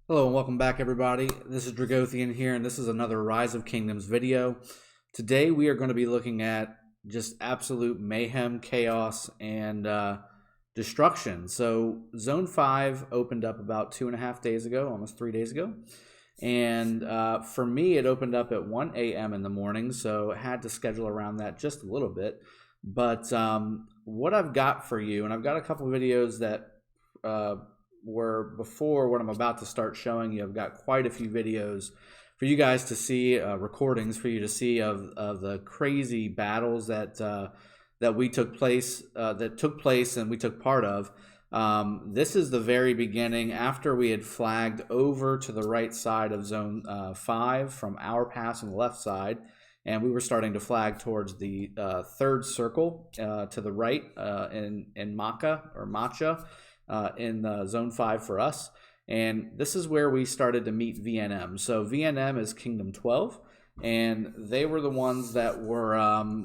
Hello and welcome back, everybody. This is Dragothian here, and this is another Rise of Kingdoms video. Today we are going to be looking at just absolute mayhem, chaos, and destruction. So Zone 5 opened up about 2.5 days ago, almost 3 days ago. And for me, it opened up at 1 a.m. in the morning, so I had to schedule around that just a little bit. But what I've got for you, and I've got a couple of videos that were before what I'm about to start showing you. I've got quite a few videos for you guys to see, recordings for you to see of the crazy battles that took place and we took part of. This is the very beginning after we had flagged over to the right side of Zone 5 from our pass on the left side, and we were starting to flag towards the third circle to the right in Matcha. In Zone 5 for us, and this is where we started to meet VNM. So VNM is Kingdom 12, and they were the ones that were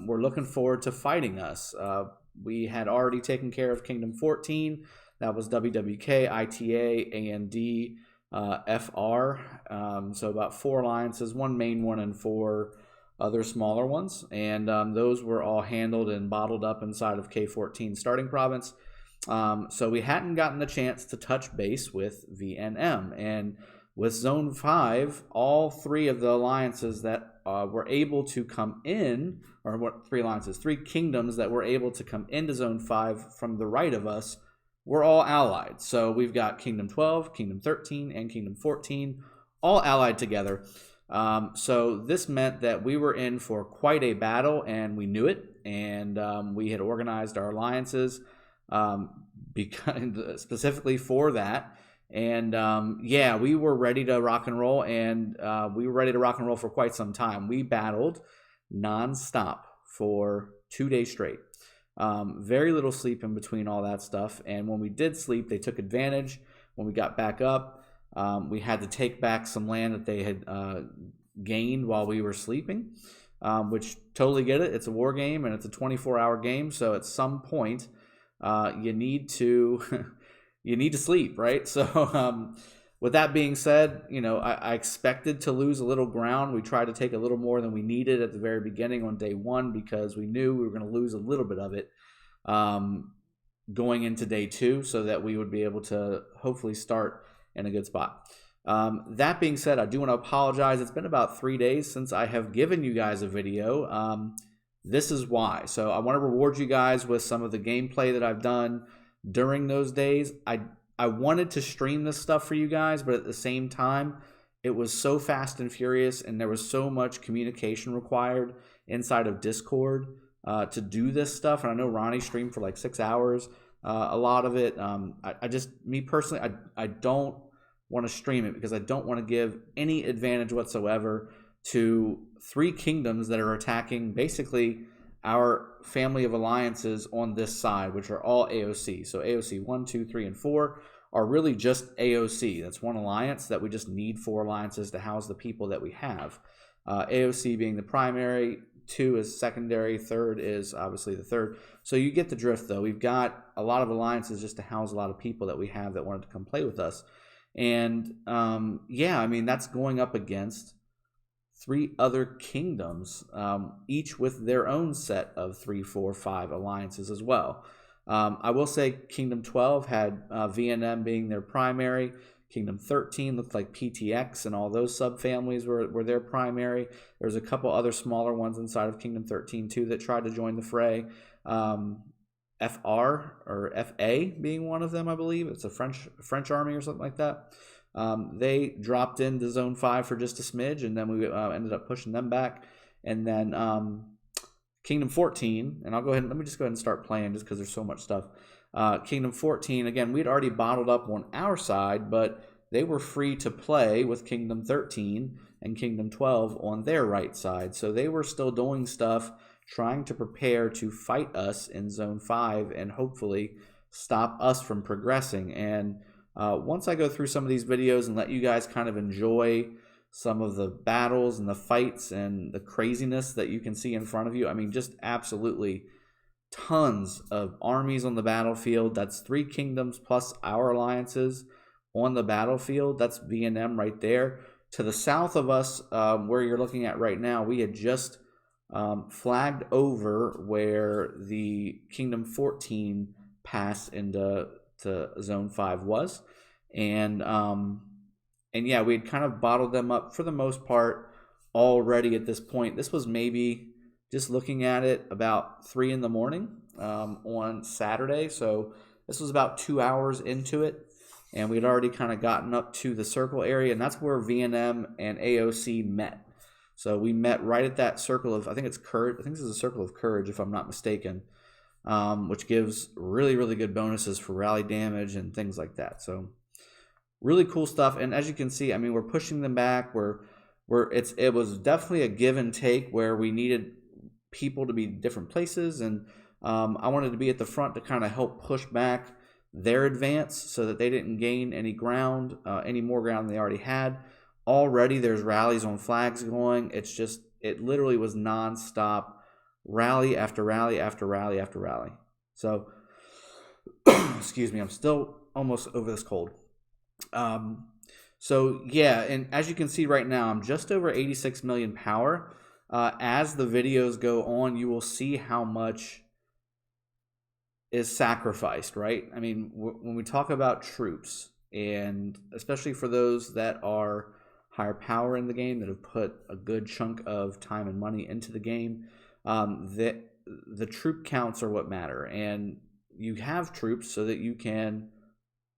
looking forward to fighting us. We had already taken care of Kingdom 14. That was WWK, ITA, AND, FR. So about 4 alliances, 1 main one and 4 other smaller ones, and those were all handled and bottled up inside of K14 starting province. So we hadn't gotten the chance to touch base with VNM, and with Zone 5, all 3 of the alliances that were able to come in, or what 3 alliances, 3 kingdoms that were able to come into Zone 5 from the right of us, were all allied. So we've got Kingdom 12, Kingdom 13, and Kingdom 14, all allied together. So this meant that we were in for quite a battle, and we knew it, and we had organized our alliances because specifically for that, and yeah, we were ready to rock and roll, and we were ready to rock and roll for quite some time. We battled non-stop for 2 days straight. Very little sleep in between all that stuff, and when we did sleep, they took advantage. When we got back up, we had to take back some land that they had gained while we were sleeping, which totally get it. It's a war game, and it's a 24-hour game, so at some point you need to sleep, right? So with that being said, you know, I expected to lose a little ground. We tried to take a little more than we needed at the very beginning on day 1 because we knew we were going to lose a little bit of it going into day 2, so that we would be able to hopefully start in a good spot. That being said, I do want to apologize. It's been about 3 days since I have given you guys a video. This is why. So I want to reward you guys with some of the gameplay that I've done during those days. I wanted to stream this stuff for you guys, but at the same time, it was so fast and furious, and there was so much communication required inside of Discord to do this stuff. And I know Ronnie streamed for like 6 hours. A lot of it, me personally, I don't want to stream it because I don't want to give any advantage whatsoever to 3 kingdoms that are attacking basically our family of alliances on this side, which are all AoC. So AoC 1, 2, 3, and 4 are really just AoC. That's one alliance that we just need 4 alliances to house the people that we have. AoC being the primary, 2 is secondary, 3rd is obviously the 3rd. So you get the drift, though. We've got a lot of alliances just to house a lot of people that we have that wanted to come play with us. And yeah, I mean, that's going up against 3 other kingdoms, each with their own set of 3, 4, 5 alliances as well. I will say Kingdom 12 had VNM being their primary. Kingdom 13 looked like PTX and all those subfamilies were their primary. There's a couple other smaller ones inside of Kingdom 13 too that tried to join the fray. FR or FA being one of them, I believe. It's a French army or something like that. They dropped into Zone 5 for just a smidge, and then we ended up pushing them back. And then Kingdom 14, and let me just go ahead and start playing just because there's so much stuff. Kingdom 14, again, we'd already bottled up on our side, but they were free to play with Kingdom 13 and Kingdom 12 on their right side. So they were still doing stuff, trying to prepare to fight us in Zone 5 and hopefully stop us from progressing. And once I go through some of these videos and let you guys kind of enjoy some of the battles and the fights and the craziness that you can see in front of you, I mean, just absolutely tons of armies on the battlefield. That's 3 kingdoms plus our alliances on the battlefield. That's V&M right there. To the south of us, where you're looking at right now, we had just flagged over where the Kingdom 14 pass into Zone 5 was. And yeah, we had kind of bottled them up for the most part already at this point. This was maybe, just looking at it, about 3 in the morning on Saturday. So this was about 2 hours into it. And we'd already kind of gotten up to the circle area. And that's where V&M and AoC met. So we met right at that circle of, I think it's courage. I think this is a circle of courage, if I'm not mistaken, which gives really, really good bonuses for rally damage and things like that. So really cool stuff. And as you can see, I mean, we're pushing them back. It was definitely a give and take where we needed people to be different places, and I wanted to be at the front to kind of help push back their advance so that they didn't gain any ground, any more ground than they already had. Already there's rallies on flags going. It literally was nonstop rally after rally after rally after rally. So, excuse me, I'm still almost over this cold. So yeah, and as you can see right now, I'm just over 86 million power. As the videos go on, you will see how much is sacrificed, right? I mean, when we talk about troops, and especially for those that are higher power in the game, that have put a good chunk of time and money into the game, the troop counts are what matter. And you have troops so that you can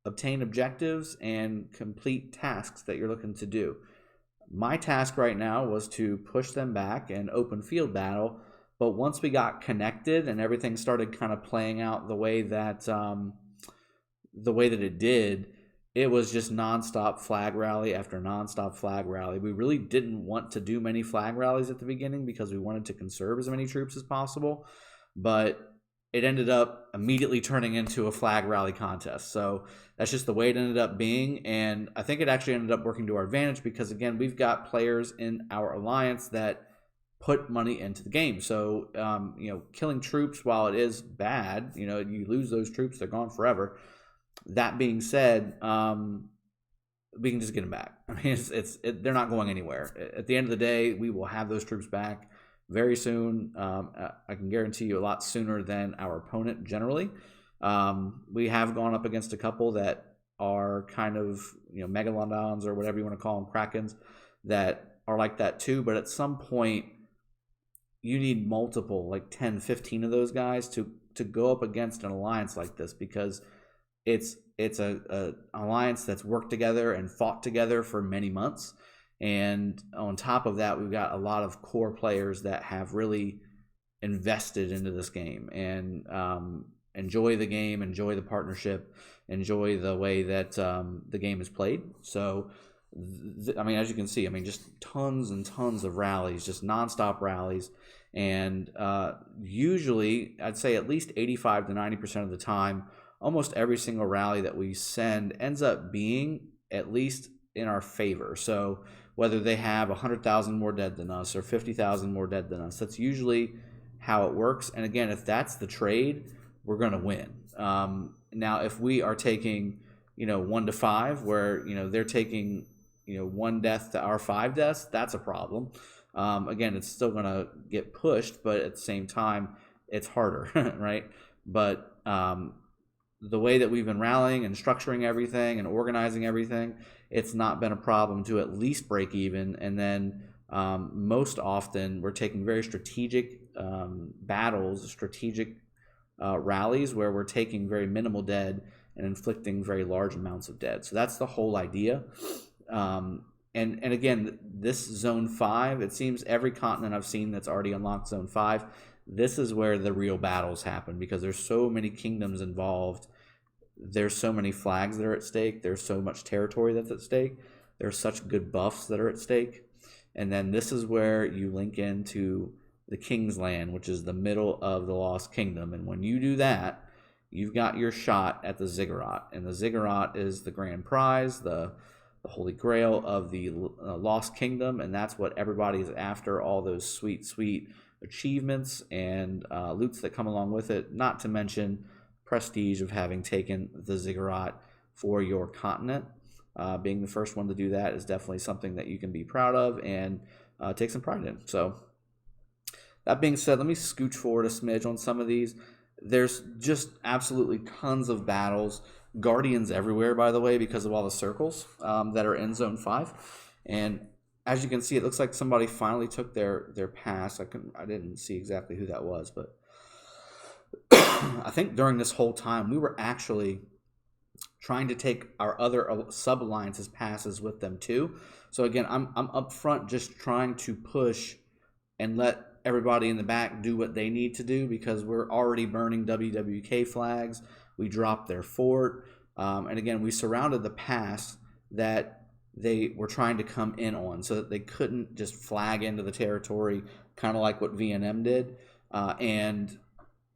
obtain objectives and complete tasks that you're looking to do. My task right now was to push them back and open field battle. But once we got connected and everything started kind of playing out the way that it did, it was just nonstop flag rally after nonstop flag rally. We really didn't want to do many flag rallies at the beginning because we wanted to conserve as many troops as possible. But it ended up immediately turning into a flag rally contest. So that's just the way it ended up being. And I think it actually ended up working to our advantage because, again, we've got players in our alliance that put money into the game. So, killing troops, while it is bad, you lose those troops, they're gone forever. That being said, we can just get them back. I mean, they're not going anywhere. At the end of the day, we will have those troops back very soon. I can guarantee you a lot sooner than our opponent generally. We have gone up against a couple that are kind of, megalodons or whatever you want to call them, krakens, that are like that too. But at some point, you need multiple, like 10, 15 of those guys to go up against an alliance like this, because it's a alliance that's worked together and fought together for many months. And on top of that, we've got a lot of core players that have really invested into this game and enjoy the game, enjoy the partnership, enjoy the way that the game is played. So, as you can see, just tons and tons of rallies, just nonstop rallies. And usually, I'd say at least 85 to 90% of the time, almost every single rally that we send ends up being at least in our favor. So whether they have 100,000 more dead than us or 50,000 more dead than us, that's usually how it works. And again, if that's the trade, we're going to win. Now, if we are taking, 1 to 5, where, they're taking, 1 death to our 5 deaths, that's a problem. Again, it's still going to get pushed, but at the same time, it's harder, right? But the way that we've been rallying and structuring everything and organizing everything, it's not been a problem to at least break even. And then most often, we're taking very strategic battles, strategic rallies where we're taking very minimal dead and inflicting very large amounts of dead. So that's the whole idea. And again, this Zone 5, it seems every continent I've seen that's already unlocked Zone 5, this is where the real battles happen, because there's so many kingdoms involved. There's so many flags that are at stake. There's so much territory that's at stake. There's such good buffs that are at stake. And then this is where you link into the King's Land, which is the middle of the Lost Kingdom. And when you do that, you've got your shot at the ziggurat. And the ziggurat is the grand prize, the holy grail of the Lost Kingdom. And that's what everybody is after, all those sweet, sweet achievements and loots that come along with it, not to mention prestige of having taken the ziggurat for your continent. being the first one to do that is definitely something that you can be proud of and take some pride in. So that being said, let me scooch forward a smidge on some of these. There's just absolutely tons of battles. Guardians everywhere, by the way, because of all the circles that are in Zone 5. And as you can see, it looks like somebody finally took their pass. I didn't see exactly who that was, but I think during this whole time, we were actually trying to take our other sub-alliances passes with them too. So again, I'm up front just trying to push and let everybody in the back do what they need to do, because we're already burning WWK flags. We dropped their fort. And again, we surrounded the pass that they were trying to come in on, so that they couldn't just flag into the territory, kind of like what VNM did,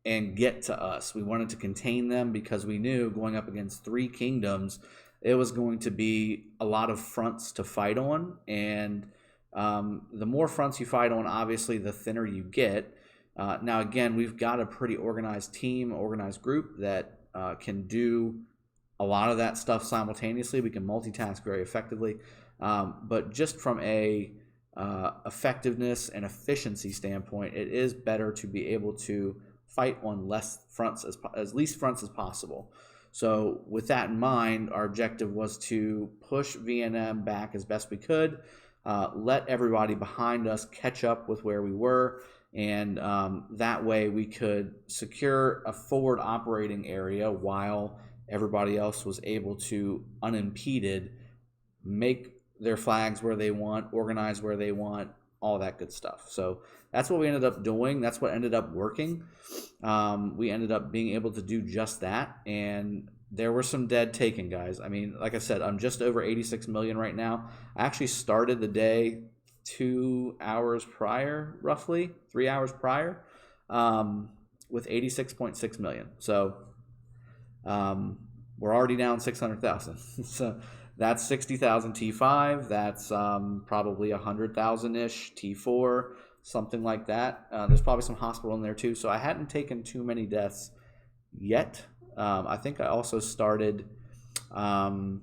and get to us. We wanted to contain them because we knew going up against 3 kingdoms, it was going to be a lot of fronts to fight on. And the more fronts you fight on, obviously, the thinner you get. Now, again, we've got a pretty organized team, organized group that can do a lot of that stuff simultaneously. We can multitask very effectively. But just from a effectiveness and efficiency standpoint, it is better to be able to fight on less fronts, as least fronts as possible. So with that in mind, our objective was to push VNM back as best we could, let everybody behind us catch up with where we were, and that way we could secure a forward operating area while everybody else was able to, unimpeded, make their flags where they want, organize where they want, all that good stuff. So that's what we ended up doing. That's what ended up working. We ended up being able to do just that, and there were some dead taken, guys. I mean, like I said, I'm just over 86 million right now. I actually started the day 2 hours prior, roughly 3 hours prior, with 86.6 million. So we're already down 600,000. So that's 60,000 T5. That's probably 100,000-ish T4, something like that. There's probably some hospital in there too. So I hadn't taken too many deaths yet. I think I also started, Zone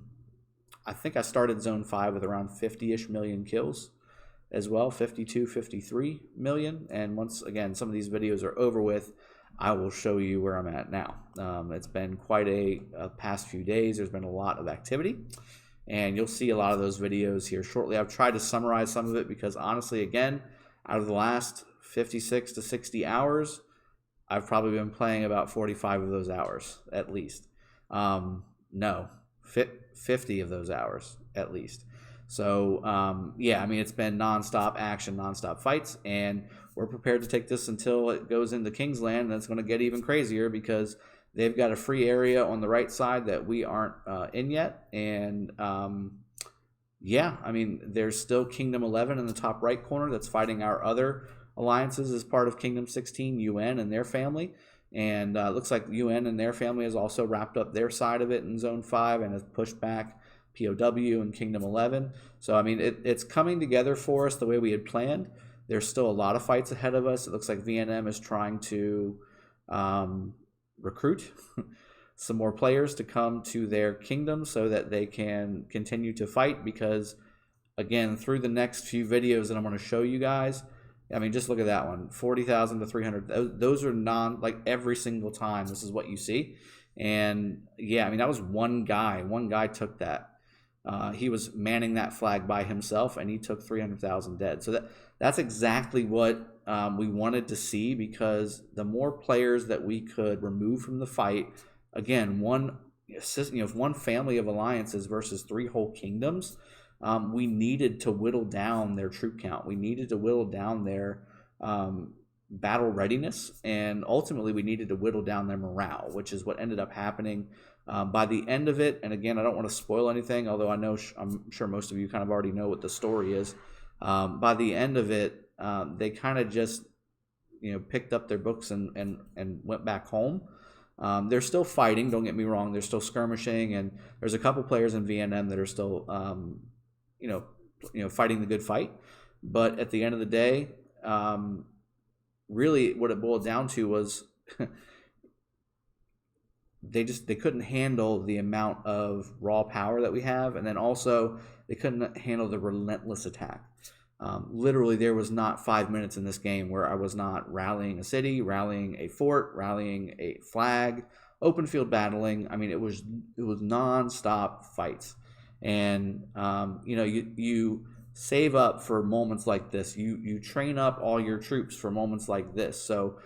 5 with around 50-ish million kills as well, 52, 53 million. And once again, some of these videos are over with, I will show you where I'm at now. It's been quite a past few days. There's been a lot of activity, and you'll see a lot of those videos here shortly. I've tried to summarize some of it because honestly, again, out of the last 56 to 60 hours, I've probably been playing about 45 of those hours at least. 50 of those hours at least. So, yeah, I mean, it's been nonstop action, nonstop fights, and we're prepared to take this until it goes into Kingsland, and it's going to get even crazier because they've got a free area on the right side that we aren't in yet. And, yeah, I mean, there's still Kingdom 11 in the top right corner that's fighting our other alliances as part of Kingdom 16, UN and their family. And it looks like UN and their family has also wrapped up their side of it in Zone 5 and has pushed back POW and Kingdom 11. So, I mean, it's coming together for us the way we had planned. There's still a lot of fights ahead of us. It looks like VNM is trying to recruit some more players to come to their kingdom so that they can continue to fight, because, again, through the next few videos that I'm going to show you guys, I mean, just look at that one, 40,000 to 300. Those are like every single time this is what you see. And, yeah, I mean, that was one guy. One guy took that. He was manning that flag by himself, and he took 300,000 dead. So that's exactly what we wanted to see, because the more players that we could remove from the fight, again, one family of alliances versus 3 whole kingdoms, we needed to whittle down their troop count. We needed to whittle down their battle readiness, and ultimately we needed to whittle down their morale, which is what ended up happening. By the end of it, and again, I don't want to spoil anything, although I'm sure most of you kind of already know what the story is. By the end of it, they kind of just picked up their books and went back home. They're still fighting, don't get me wrong. They're still skirmishing, and there's a couple players in VNM that are still fighting the good fight. But at the end of the day, really what it boiled down to was they couldn't handle the amount of raw power that we have, and then also they couldn't handle the relentless attack. Literally, there was not 5 minutes in this game where I was not rallying a city, rallying a fort, rallying a flag, open field battling. I mean, it was non-stop fights. And you save up for moments like this. You train up all your troops for moments like this. So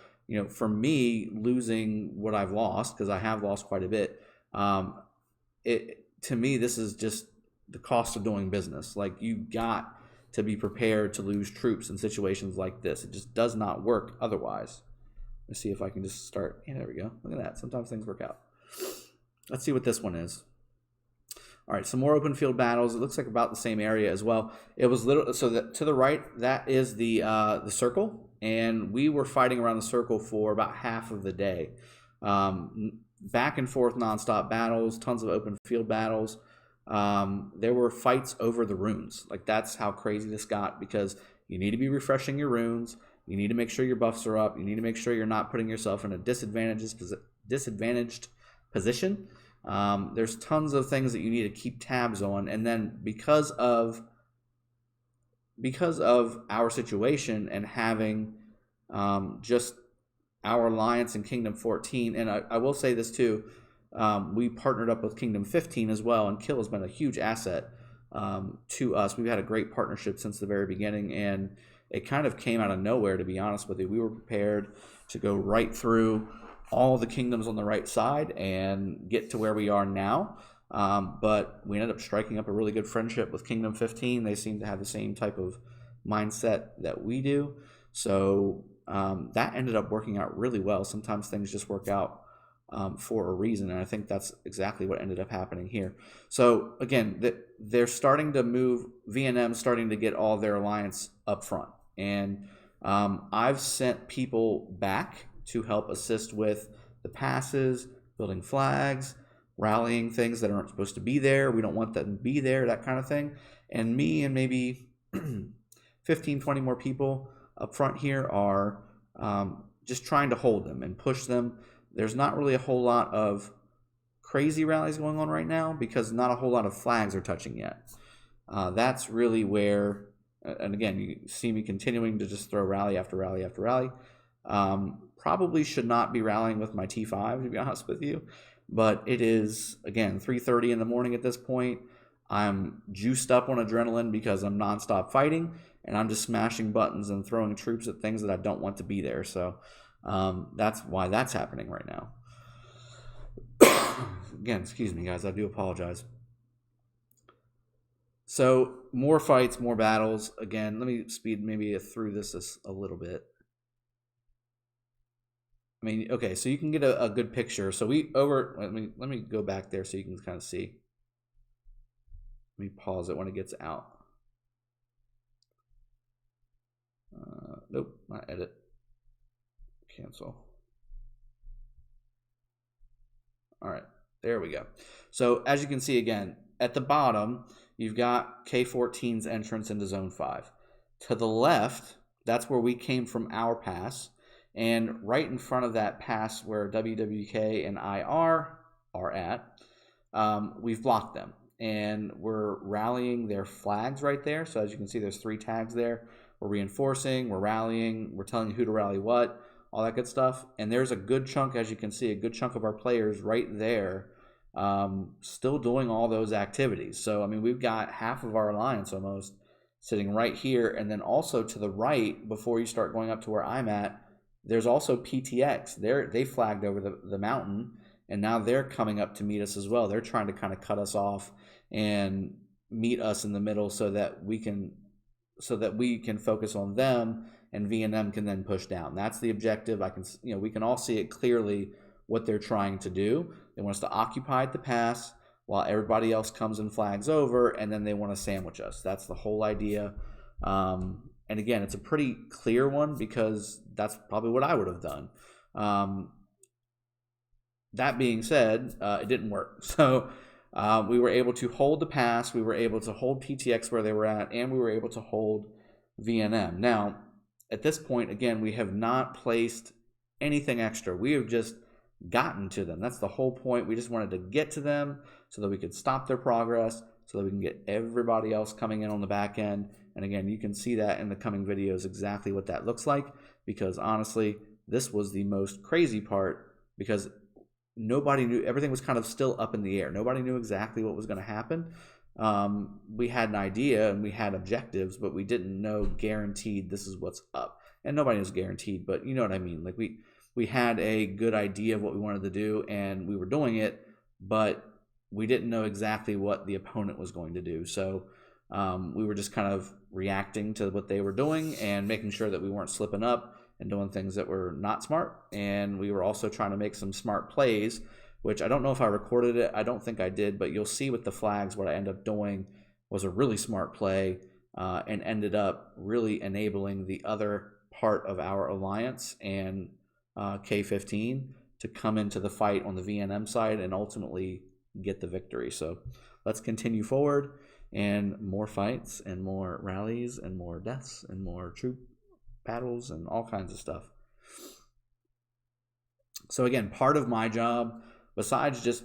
for me, losing what I've lost, because I have lost quite a bit, to me, this is just the cost of doing business. Like, you got to be prepared to lose troops in situations like this. It just does not work otherwise. Let's see if I can just start. Yeah, there we go. Look at that. Sometimes things work out. Let's see what this one is. All right, some more open field battles. It looks like about the same area as well. It was so that to the right, that is the circle, and we were fighting around the circle for about half of the day. Back and forth, nonstop battles, tons of open field battles. There were fights over the runes. Like, that's how crazy this got, because you need to be refreshing your runes. You need to make sure your buffs are up. You need to make sure you're not putting yourself in a disadvantaged position. There's tons of things that you need to keep tabs on. And then because of our situation and having just our alliance in Kingdom 14, and I will say this too, we partnered up with Kingdom 15 as well, and Kill has been a huge asset to us. We've had a great partnership since the very beginning, and it kind of came out of nowhere, to be honest with you. We were prepared to go right through all the kingdoms on the right side and get to where we are now. But we ended up striking up a really good friendship with Kingdom 15. They seem to have the same type of mindset that we do. So that ended up working out really well. Sometimes things just work out for a reason, and I think that's exactly what ended up happening here. So again, they're starting to move, VNM starting to get all their alliance up front, and I've sent people back to help assist with the passes, building flags, rallying things that aren't supposed to be there. We don't want them to be there, that kind of thing. And me and maybe 15, 20 more people up front here are just trying to hold them and push them. There's not really a whole lot of crazy rallies going on right now, because not a whole lot of flags are touching yet. That's really where, and again, you see me continuing to just throw rally after rally after rally. Probably should not be rallying with my T5, to be honest with you, but it is, again, 3:30 in the morning at this point. I'm juiced up on adrenaline because I'm nonstop fighting, and I'm just smashing buttons and throwing troops at things that I don't want to be there. So that's why that's happening right now. Again, excuse me, guys. I do apologize. So more fights, more battles. Again, let me speed maybe through this a little bit. I mean, okay, so you can get a good picture. So let me go back there so you can kind of see. Let me pause it when it gets out. Nope, not edit. Cancel. All right, there we go. So as you can see, again, at the bottom, you've got K14's entrance into Zone 5. To the left, that's where we came from our pass. And right in front of that pass where WWK and IR are at, we've blocked them. And we're rallying their flags right there. So as you can see, there's 3 tags there. We're reinforcing, we're rallying, we're telling you who to rally what, all that good stuff. And there's a good chunk, as you can see, a good chunk of our players right there still doing all those activities. So, I mean, we've got half of our alliance almost sitting right here. And then also to the right, before you start going up to where I'm at, there's also PTX. They flagged over the mountain, and now they're coming up to meet us as well. They're trying to kind of cut us off and meet us in the middle so that we can focus on them, and VNM can then push down. That's the objective. We can all see it clearly what they're trying to do. They want us to occupy at the pass while everybody else comes and flags over, and then they want to sandwich us. That's the whole idea. And again, it's a pretty clear one because that's probably what I would have done. That being said, it didn't work. So we were able to hold the pass, we were able to hold PTX where they were at, and we were able to hold VNM. Now, at this point, again, we have not placed anything extra. We have just gotten to them. That's the whole point. We just wanted to get to them so that we could stop their progress, so that we can get everybody else coming in on the back end. And again, you can see that in the coming videos exactly what that looks like, because honestly, this was the most crazy part, because nobody knew. Everything was kind of still up in the air. Nobody knew exactly what was going to happen. We had an idea and we had objectives, but we didn't know guaranteed this is what's up. And nobody was guaranteed, but you know what I mean. Like we had a good idea of what we wanted to do, and we were doing it, but we didn't know exactly what the opponent was going to do. So we were just kind of reacting to what they were doing and making sure that we weren't slipping up and doing things that were not smart. And we were also trying to make some smart plays, which I don't know if I recorded it. I don't think I did, but you'll see with the flags what I ended up doing was a really smart play and ended up really enabling the other part of our alliance and K15 to come into the fight on the VNM side and ultimately get the victory. So let's continue forward, and more fights and more rallies and more deaths and more troop battles and all kinds of stuff. So again, part of my job, besides just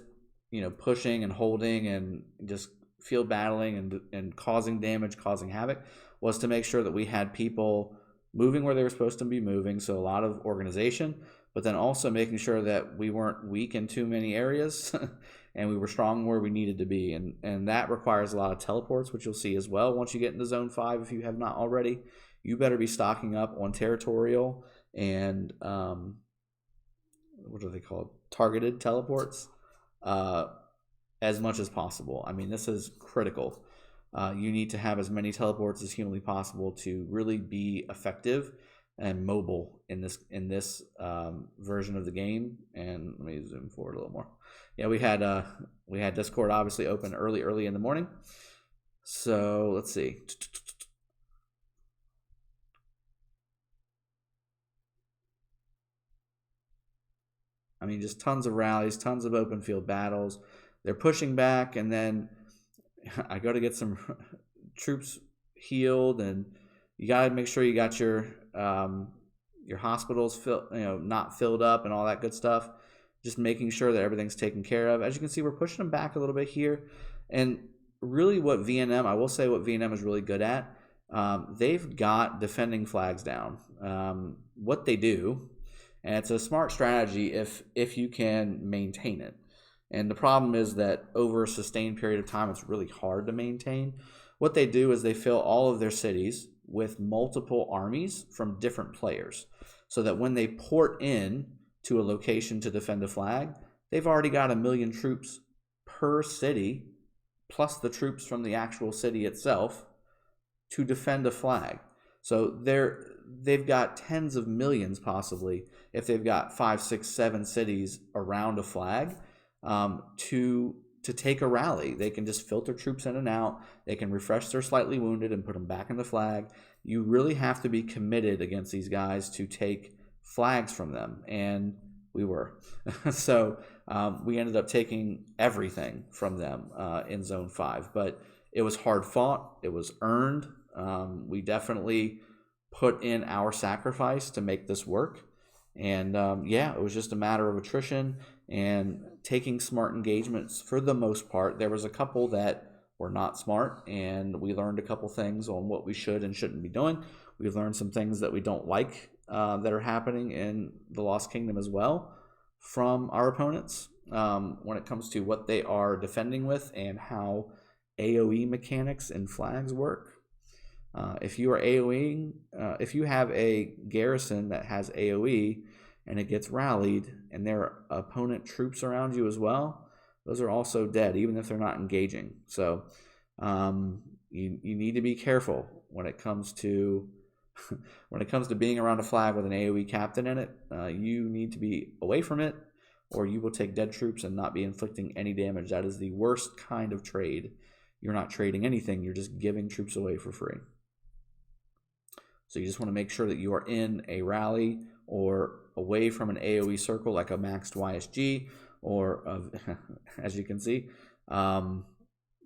pushing and holding and just field battling and causing damage, causing havoc, was to make sure that we had people moving where they were supposed to be moving, so a lot of organization, but then also making sure that we weren't weak in too many areas and we were strong where we needed to be. And that requires a lot of teleports, which you'll see as well once you get into Zone 5 if you have not already. You better be stocking up on territorial and what are they called? Targeted teleports as much as possible. I mean, this is critical. You need to have as many teleports as humanly possible to really be effective and mobile in this version of the game. And let me zoom forward a little more. Yeah, we had Discord obviously open early in the morning. So let's see. I mean, just tons of rallies, tons of open field battles. They're pushing back, and then I go to get some troops healed, and you got to make sure you got your hospitals not filled up and all that good stuff. Just making sure that everything's taken care of. As you can see, we're pushing them back a little bit here, and really, what VNM is really good at, they've got defending flags down. What they do, and it's a smart strategy if you can maintain it. And the problem is that over a sustained period of time, it's really hard to maintain. What they do is they fill all of their cities with multiple armies from different players, so that when they port in to a location to defend a flag, they've already got 1 million troops per city, plus the troops from the actual city itself to defend a flag. So they've got tens of millions, possibly, if they've got 5, 6, 7 cities around a flag, to take a rally. They can just filter troops in and out. They can refresh their slightly wounded and put them back in the flag. You really have to be committed against these guys to take flags from them, and we were. So we ended up taking everything from them in Zone 5, but it was hard fought. It was earned. We definitely put in our sacrifice to make this work. And yeah, it was just a matter of attrition and taking smart engagements for the most part. There was a couple that were not smart, and we learned a couple things on what we should and shouldn't be doing. We've learned some things that we don't like that are happening in the Lost Kingdom as well from our opponents when it comes to what they are defending with and how AoE mechanics and flags work. If you are AoEing, if you have a garrison that has AoE and it gets rallied and there are opponent troops around you as well, those are also dead, even if they're not engaging. So you need to be careful when it comes to being around a flag with an AoE captain in it. You need to be away from it, or you will take dead troops and not be inflicting any damage. That is the worst kind of trade. You're not trading anything. You're just giving troops away for free. So you just want to make sure that you are in a rally or away from an AoE circle like a maxed YSG, or as you can see,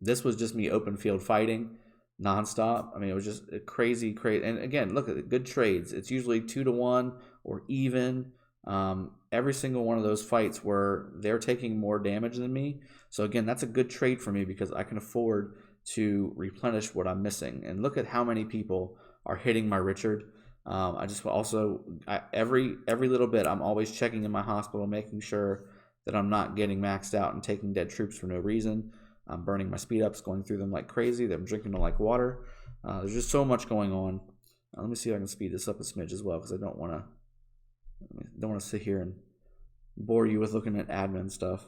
this was just me open field fighting nonstop. I mean, it was just a crazy. And again, look at it, good trades. It's usually 2-to-1 or even Every single one of those fights where they're taking more damage than me. So again, that's a good trade for me because I can afford to replenish what I'm missing. And look at how many people are hitting my Richard. I just also, every little bit, I'm always checking in my hospital, making sure that I'm not getting maxed out and taking dead troops for no reason. I'm burning my speed ups, going through them like crazy. I'm drinking them like water. There's just so much going on. Let me see if I can speed this up a smidge as well, because I don't want to sit here and bore you with looking at admin stuff.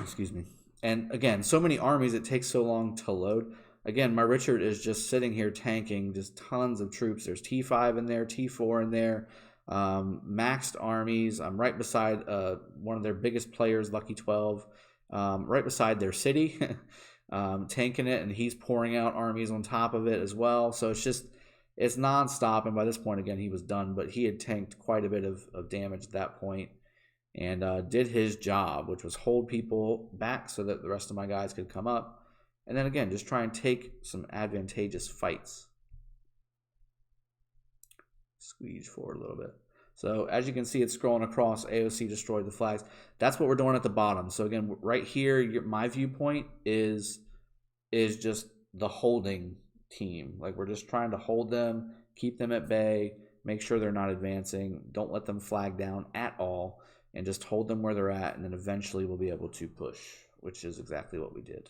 Excuse me. And again, so many armies, it takes so long to load. Again, my Richard is just sitting here tanking just tons of troops. There's T5 in there, T4 in there, maxed armies. I'm right beside one of their biggest players, Lucky 12, right beside their city, tanking it, and he's pouring out armies on top of it as well. So it's nonstop, and by this point, again, he was done, but he had tanked quite a bit of damage at that point and did his job, which was hold people back so that the rest of my guys could come up. And then again, just try and take some advantageous fights. Squeeze forward a little bit. So as you can see, it's scrolling across. AoC destroyed the flags. That's what we're doing at the bottom. So again, right here, my viewpoint is just the holding team. Like, we're just trying to hold them, keep them at bay, make sure they're not advancing. Don't let them flag down at all, and just hold them where they're at, and then eventually we'll be able to push, which is exactly what we did.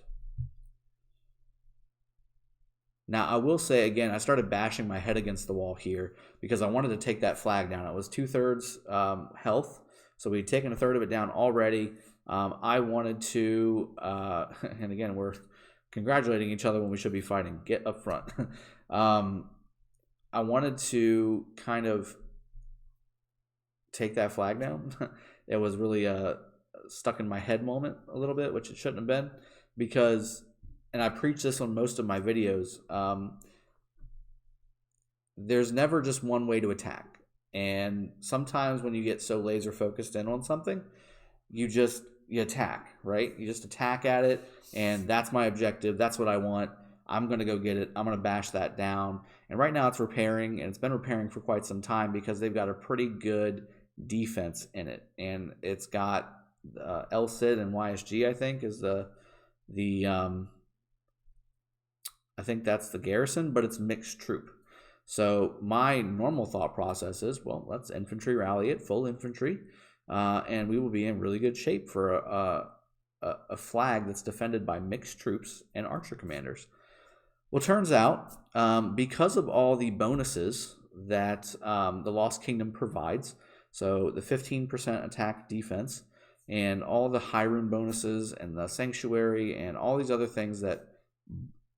Now, I will say, again, I started bashing my head against the wall here because I wanted to take that flag down. It was 2/3 health, so we'd taken 1/3 of it down already. I wanted to, and again, we're congratulating each other when we should be fighting. Get up front. I wanted to kind of take that flag down. It was really a stuck in my head moment a little bit, which it shouldn't have been, because, and I preach this on most of my videos, there's never just one way to attack. And sometimes when you get so laser focused in on something, you attack, right? You just attack at it, and that's my objective. That's what I want. I'm going to go get it. I'm going to bash that down. And right now it's repairing, and it's been repairing for quite some time because they've got a pretty good defense in it. And it's got LCID and YSG, I think, is I think that's the garrison, but it's mixed troop. So my normal thought process is, well, let's infantry rally it, full infantry, and we will be in really good shape for a flag that's defended by mixed troops and archer commanders. Well, turns out, because of all the bonuses that the Lost Kingdom provides, so the 15% attack defense and all the high rune bonuses and the sanctuary and all these other things that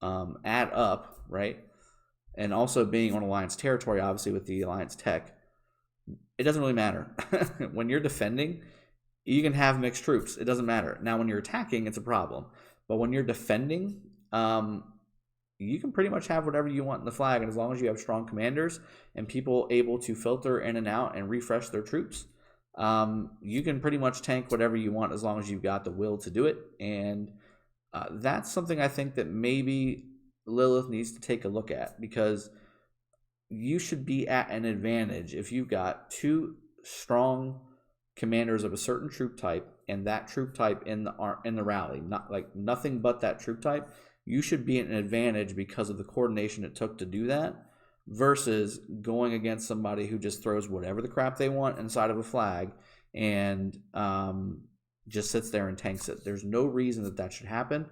add up, right? And also being on Alliance territory, obviously, with the Alliance tech, it doesn't really matter. When you're defending, you can have mixed troops. It doesn't matter. Now, when you're attacking, it's a problem. But when you're defending, you can pretty much have whatever you want in the flag. And as long as you have strong commanders and people able to filter in and out and refresh their troops, you can pretty much tank whatever you want as long as you've got the will to do it. And that's something I think that maybe Lilith needs to take a look at, because you should be at an advantage if you've got two strong commanders of a certain troop type and that troop type in the rally, not like nothing but that troop type. You should be at an advantage because of the coordination it took to do that, versus going against somebody who just throws whatever the crap they want inside of a flag and just sits there and tanks it. There's no reason that should happen.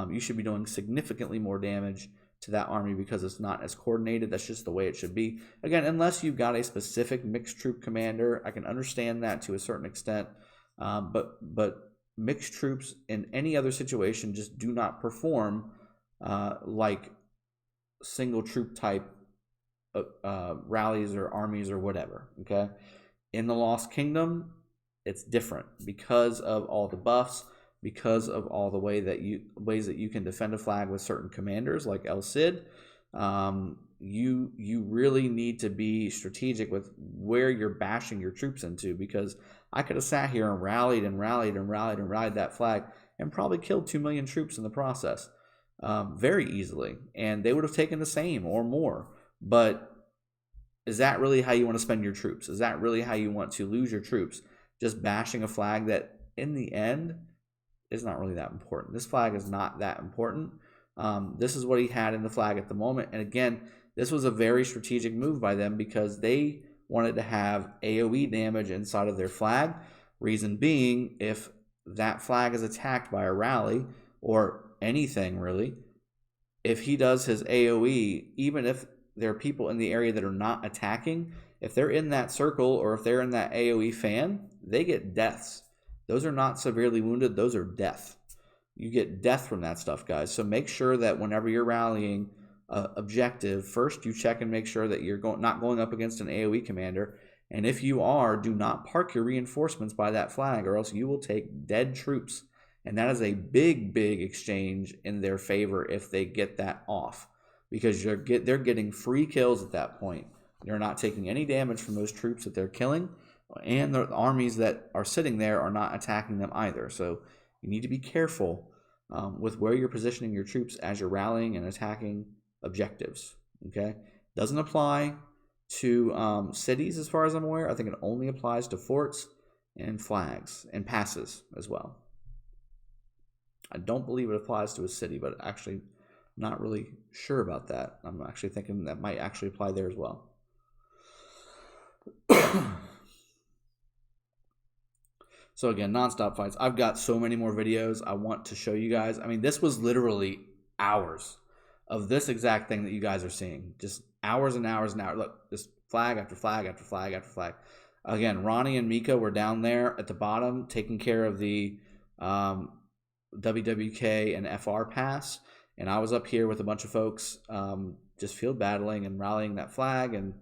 You should be doing significantly more damage to that army because it's not as coordinated. That's just the way it should be. Again, unless you've got a specific mixed troop commander, I can understand that to a certain extent. But mixed troops in any other situation just do not perform like single troop type rallies or armies or whatever. Okay, in the Lost Kingdom, it's different because of all the buffs, because of all the ways that you can defend a flag with certain commanders like LCID. You really need to be strategic with where you're bashing your troops into, because I could have sat here and rallied that flag and probably killed 2 million troops in the process very easily, and they would have taken the same or more. But is that really how you want to spend your troops? Is that really how you want to lose your troops? Just bashing a flag that in the end is not really that important. This flag is not that important. This is what he had in the flag at the moment. And again, this was a very strategic move by them because they wanted to have AoE damage inside of their flag. Reason being, if that flag is attacked by a rally or anything really, if he does his AoE, even if there are people in the area that are not attacking, if they're in that circle or if they're in that AoE fan, they get deaths. Those are not severely wounded, those are death. You get death from that stuff, guys. So make sure that whenever you're rallying objective, first you check and make sure that you're not going up against an AoE commander. And if you are, do not park your reinforcements by that flag or else you will take dead troops. And that is a big, big exchange in their favor if they get that off. Because they're getting free kills at that point. They're not taking any damage from those troops that they're killing. And the armies that are sitting there are not attacking them either. So you need to be careful with where you're positioning your troops as you're rallying and attacking objectives. Okay, doesn't apply to cities as far as I'm aware. I think it only applies to forts and flags and passes as well. I don't believe it applies to a city, but actually not really sure about that. I'm actually thinking that might actually apply there as well. So again, nonstop fights. I've got so many more videos I want to show you guys. I mean, this was literally hours of this exact thing that you guys are seeing. Just hours and hours and hours. Look, just flag after flag after flag after flag. Again, Ronnie and Mika were down there at the bottom taking care of the WWK and FR pass. And I was up here with a bunch of folks just field battling and rallying that flag and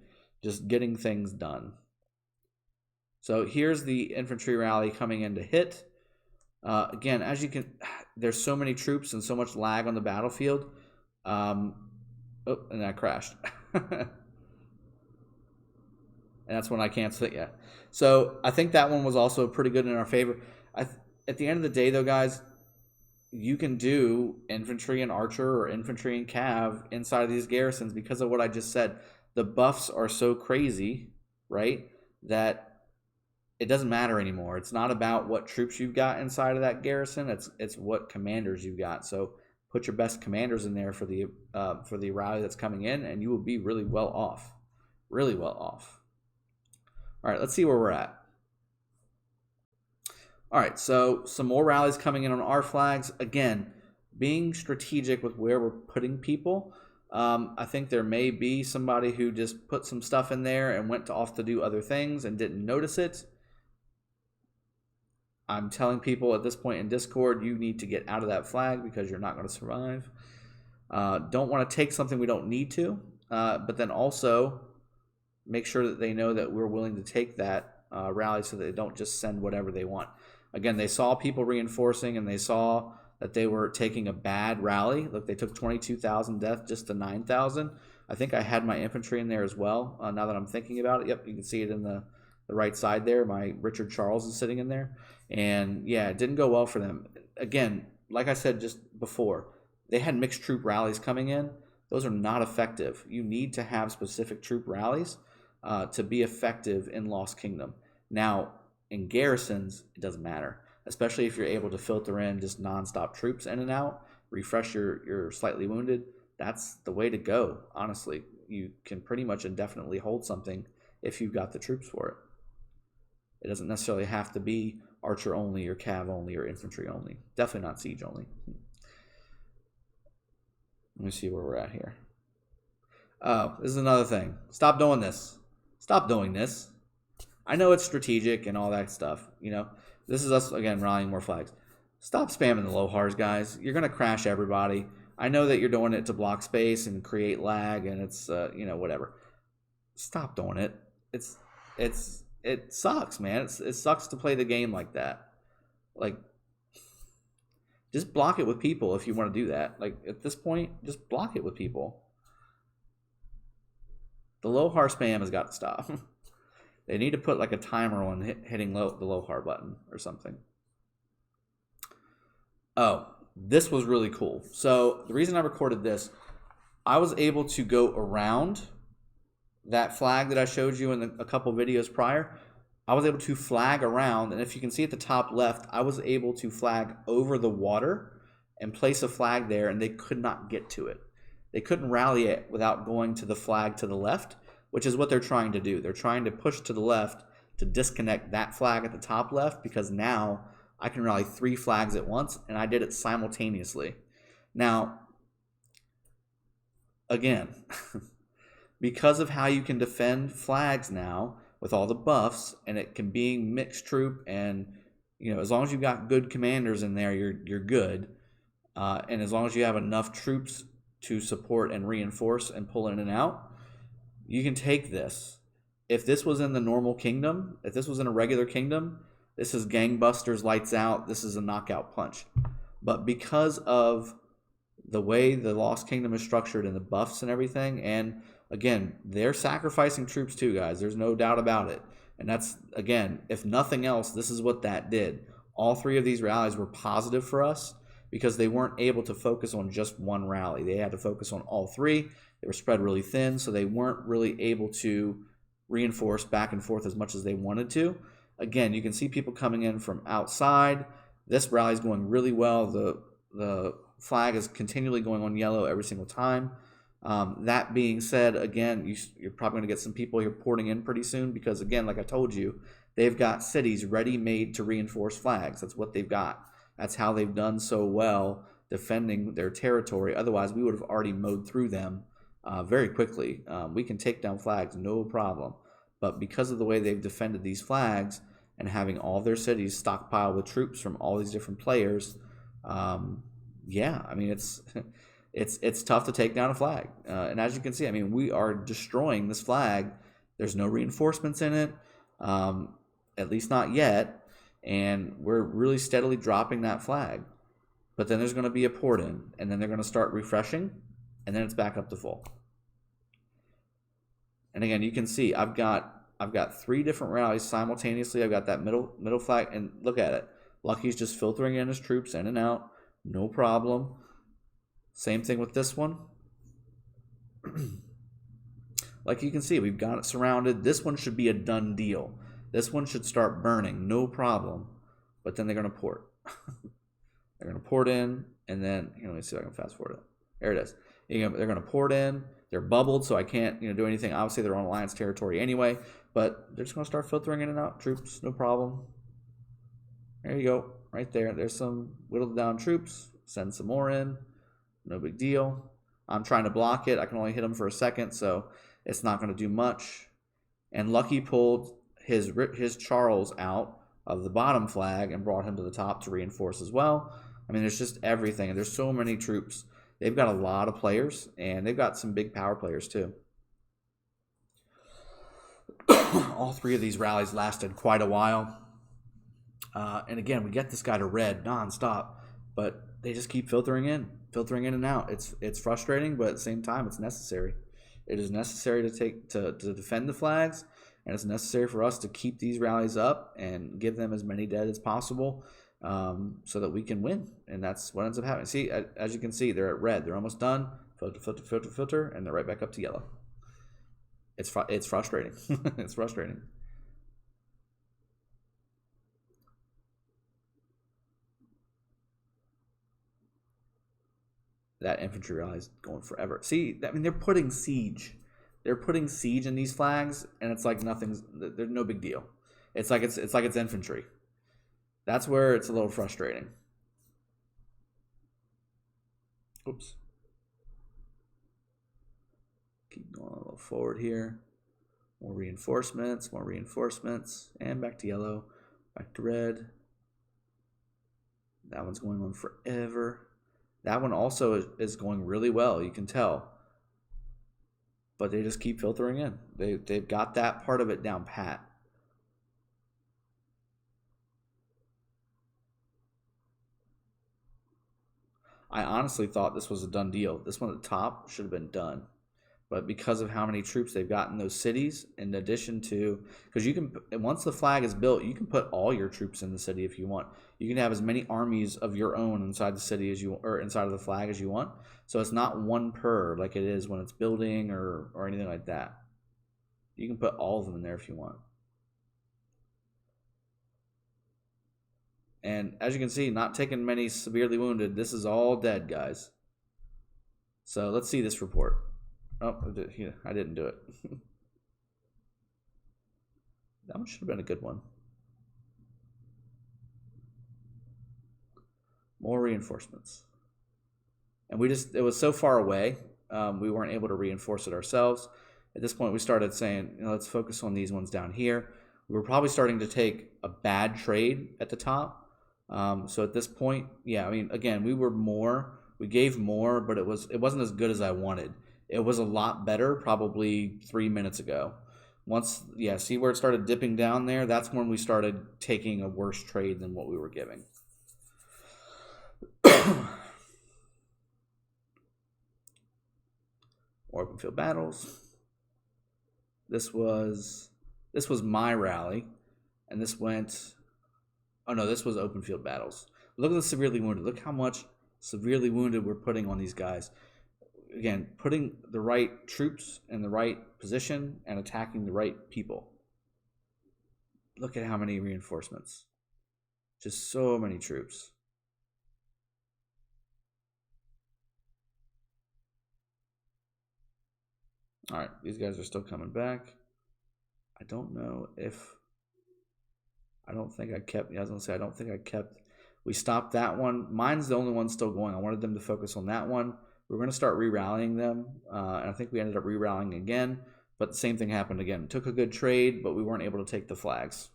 just getting things done. So here's the infantry rally coming in to hit. Again, as you can, there's so many troops and so much lag on the battlefield. Oh, and I crashed. And that's when I canceled it. Yeah. So I think that one was also pretty good in our favor. At the end of the day, though, guys, you can do infantry and archer or infantry and cav inside of these garrisons because of what I just said. The buffs are so crazy, right, that it doesn't matter anymore. It's not about what troops you've got inside of that garrison. It's what commanders you've got. So put your best commanders in there for the rally that's coming in, and you will be really well off. Really well off. All right, let's see where we're at. All right, so some more rallies coming in on our flags. Again, being strategic with where we're putting people. I think there may be somebody who just put some stuff in there and went off to do other things and didn't notice it. I'm telling people at this point in Discord, you need to get out of that flag because you're not going to survive. Don't want to take something we don't need to, but then also make sure that they know that we're willing to take that rally so that they don't just send whatever they want. Again, they saw people reinforcing and they saw that they were taking a bad rally. Look, they took 22,000 deaths just to 9,000. I think I had my infantry in there as well. Now that I'm thinking about it, yep, you can see it in the right side there. My Richard Charles is sitting in there. And yeah, it didn't go well for them. Again, like I said just before, they had mixed troop rallies coming in. Those are not effective. You need to have specific troop rallies to be effective in Lost Kingdom. Now, in garrisons, it doesn't matter, especially if you're able to filter in just nonstop troops in and out, refresh your slightly wounded. That's the way to go, honestly. You can pretty much indefinitely hold something if you've got the troops for it. It doesn't necessarily have to be archer only or cav only or infantry only. Definitely not siege only. Let me see where we're at here. Oh, this is another thing. Stop doing this. Stop doing this. I know it's strategic and all that stuff. You know, this is us, again, rallying more flags. Stop spamming the lohars, guys. You're going to crash everybody. I know that you're doing it to block space and create lag and it's, you know, whatever. Stop doing it. It sucks, man. It sucks to play the game like that. Like, just block it with people if you want to do that. Like, at this point, just block it with people. The lohar spam has got to stop. They need to put like a timer on hitting the lohar button or something. Oh, this was really cool. So the reason I recorded this, I was able to go around that flag that I showed you in a couple videos prior, I was able to flag around, and if you can see at the top left, I was able to flag over the water and place a flag there, and they could not get to it. They couldn't rally it without going to the flag to the left, which is what they're trying to do. They're trying to push to the left to disconnect that flag at the top left, because now I can rally 3 flags at once, and I did it simultaneously. Now, again, because of how you can defend flags now with all the buffs, and it can be mixed troop, and as long as you've got good commanders in there, you're good. And as long as you have enough troops to support and reinforce and pull in and out, you can take this. If this was in the normal kingdom, if this was in a regular kingdom, this is gangbusters, lights out, this is a knockout punch. But because of the way the Lost Kingdom is structured and the buffs and everything, and again, they're sacrificing troops too, guys. There's no doubt about it. And that's, again, if nothing else, this is what that did. All 3 of these rallies were positive for us because they weren't able to focus on just one rally. They had to focus on all 3. They were spread really thin, so they weren't really able to reinforce back and forth as much as they wanted to. Again, you can see people coming in from outside. This rally is going really well. The flag is continually going on yellow every single time. That being said, again, you're probably going to get some people here porting in pretty soon because, again, like I told you, they've got cities ready-made to reinforce flags. That's what they've got. That's how they've done so well defending their territory. Otherwise, we would have already mowed through them very quickly. We can take down flags, no problem. But because of the way they've defended these flags and having all their cities stockpiled with troops from all these different players, yeah, I mean, it's tough to take down a flag. And as you can see, I mean, we are destroying this flag. There's no reinforcements in it, at least not yet. And we're really steadily dropping that flag. But then there's going to be a port in, and then they're going to start refreshing, and then it's back up to full. And again, you can see I've got 3 different rallies simultaneously. I've got that middle flag, and look at it. Lucky's just filtering in his troops in and out, no problem. Same thing with this one. Like you can see, we've got it surrounded. This one should be a done deal. This one should start burning, no problem. But then they're going to port. They're going to port in, and then, let me see if I can fast forward it. There it is. They're going to port in. They're bubbled, so I can't do anything. Obviously, they're on Alliance territory anyway, but they're just going to start filtering in and out troops, no problem. There you go, right there. There's some whittled down troops. Send some more in. No big deal. I'm trying to block it. I can only hit him for a second, so it's not going to do much. And Lucky pulled his Charles out of the bottom flag and brought him to the top to reinforce as well. I mean, there's just everything. And there's so many troops. They've got a lot of players, and they've got some big power players too. All 3 of these rallies lasted quite a while. And again, we get this guy to red nonstop, but they just keep filtering in and out. It's frustrating, but at the same time, it's necessary. It is necessary to defend the flags, and it's necessary for us to keep these rallies up and give them as many dead as possible, so that we can win. And that's what ends up happening. See, as you can see, they're at red. They're almost done. Filter, and they're right back up to yellow. It's frustrating. It's frustrating. That infantry rally is going forever. See, I mean, they're putting siege. They're putting siege in these flags, and it's like nothing's. There's no big deal. It's like it's infantry. That's where it's a little frustrating. Oops. Keep going a little forward here. More reinforcements, and back to yellow, back to red. That one's going on forever. That one also is going really well, you can tell. But they just keep filtering in. They've got that part of it down pat. I honestly thought this was a done deal. This one at the top should have been done. But because of how many troops they've got in those cities, in addition to, because you can, once the flag is built, you can put all your troops in the city if you want. You can have as many armies of your own inside the city as you, or inside of the flag as you want. So it's not one per like it is when it's building or anything like that. You can put all of them in there if you want. And as you can see, not taking many severely wounded. This is all dead, guys. So let's see this report. Oh, I didn't do it. That one should have been a good one. More reinforcements. And it was so far away, we weren't able to reinforce it ourselves. At this point, we started saying, let's focus on these ones down here. We were probably starting to take a bad trade at the top. So at this point, yeah, I mean, again, we gave more, but it wasn't as good as I wanted. It was a lot better probably 3 minutes ago. See where it started dipping down there? That's when we started taking a worse trade than what we were giving. Open field battles. This was my rally, and this went. Oh no, this was open field battles. Look at the severely wounded. Look how much severely wounded we're putting on these guys. Again, putting the right troops in the right position and attacking the right people. Look at how many reinforcements. Just so many troops. All right, these guys are still coming back. I don't think I kept. Yeah, I was gonna say I don't think I kept. We stopped that one. Mine's the only one still going. I wanted them to focus on that one. We're gonna start re-rallying them, and I think we ended up re-rallying again. But the same thing happened again. Took a good trade, but we weren't able to take the flags.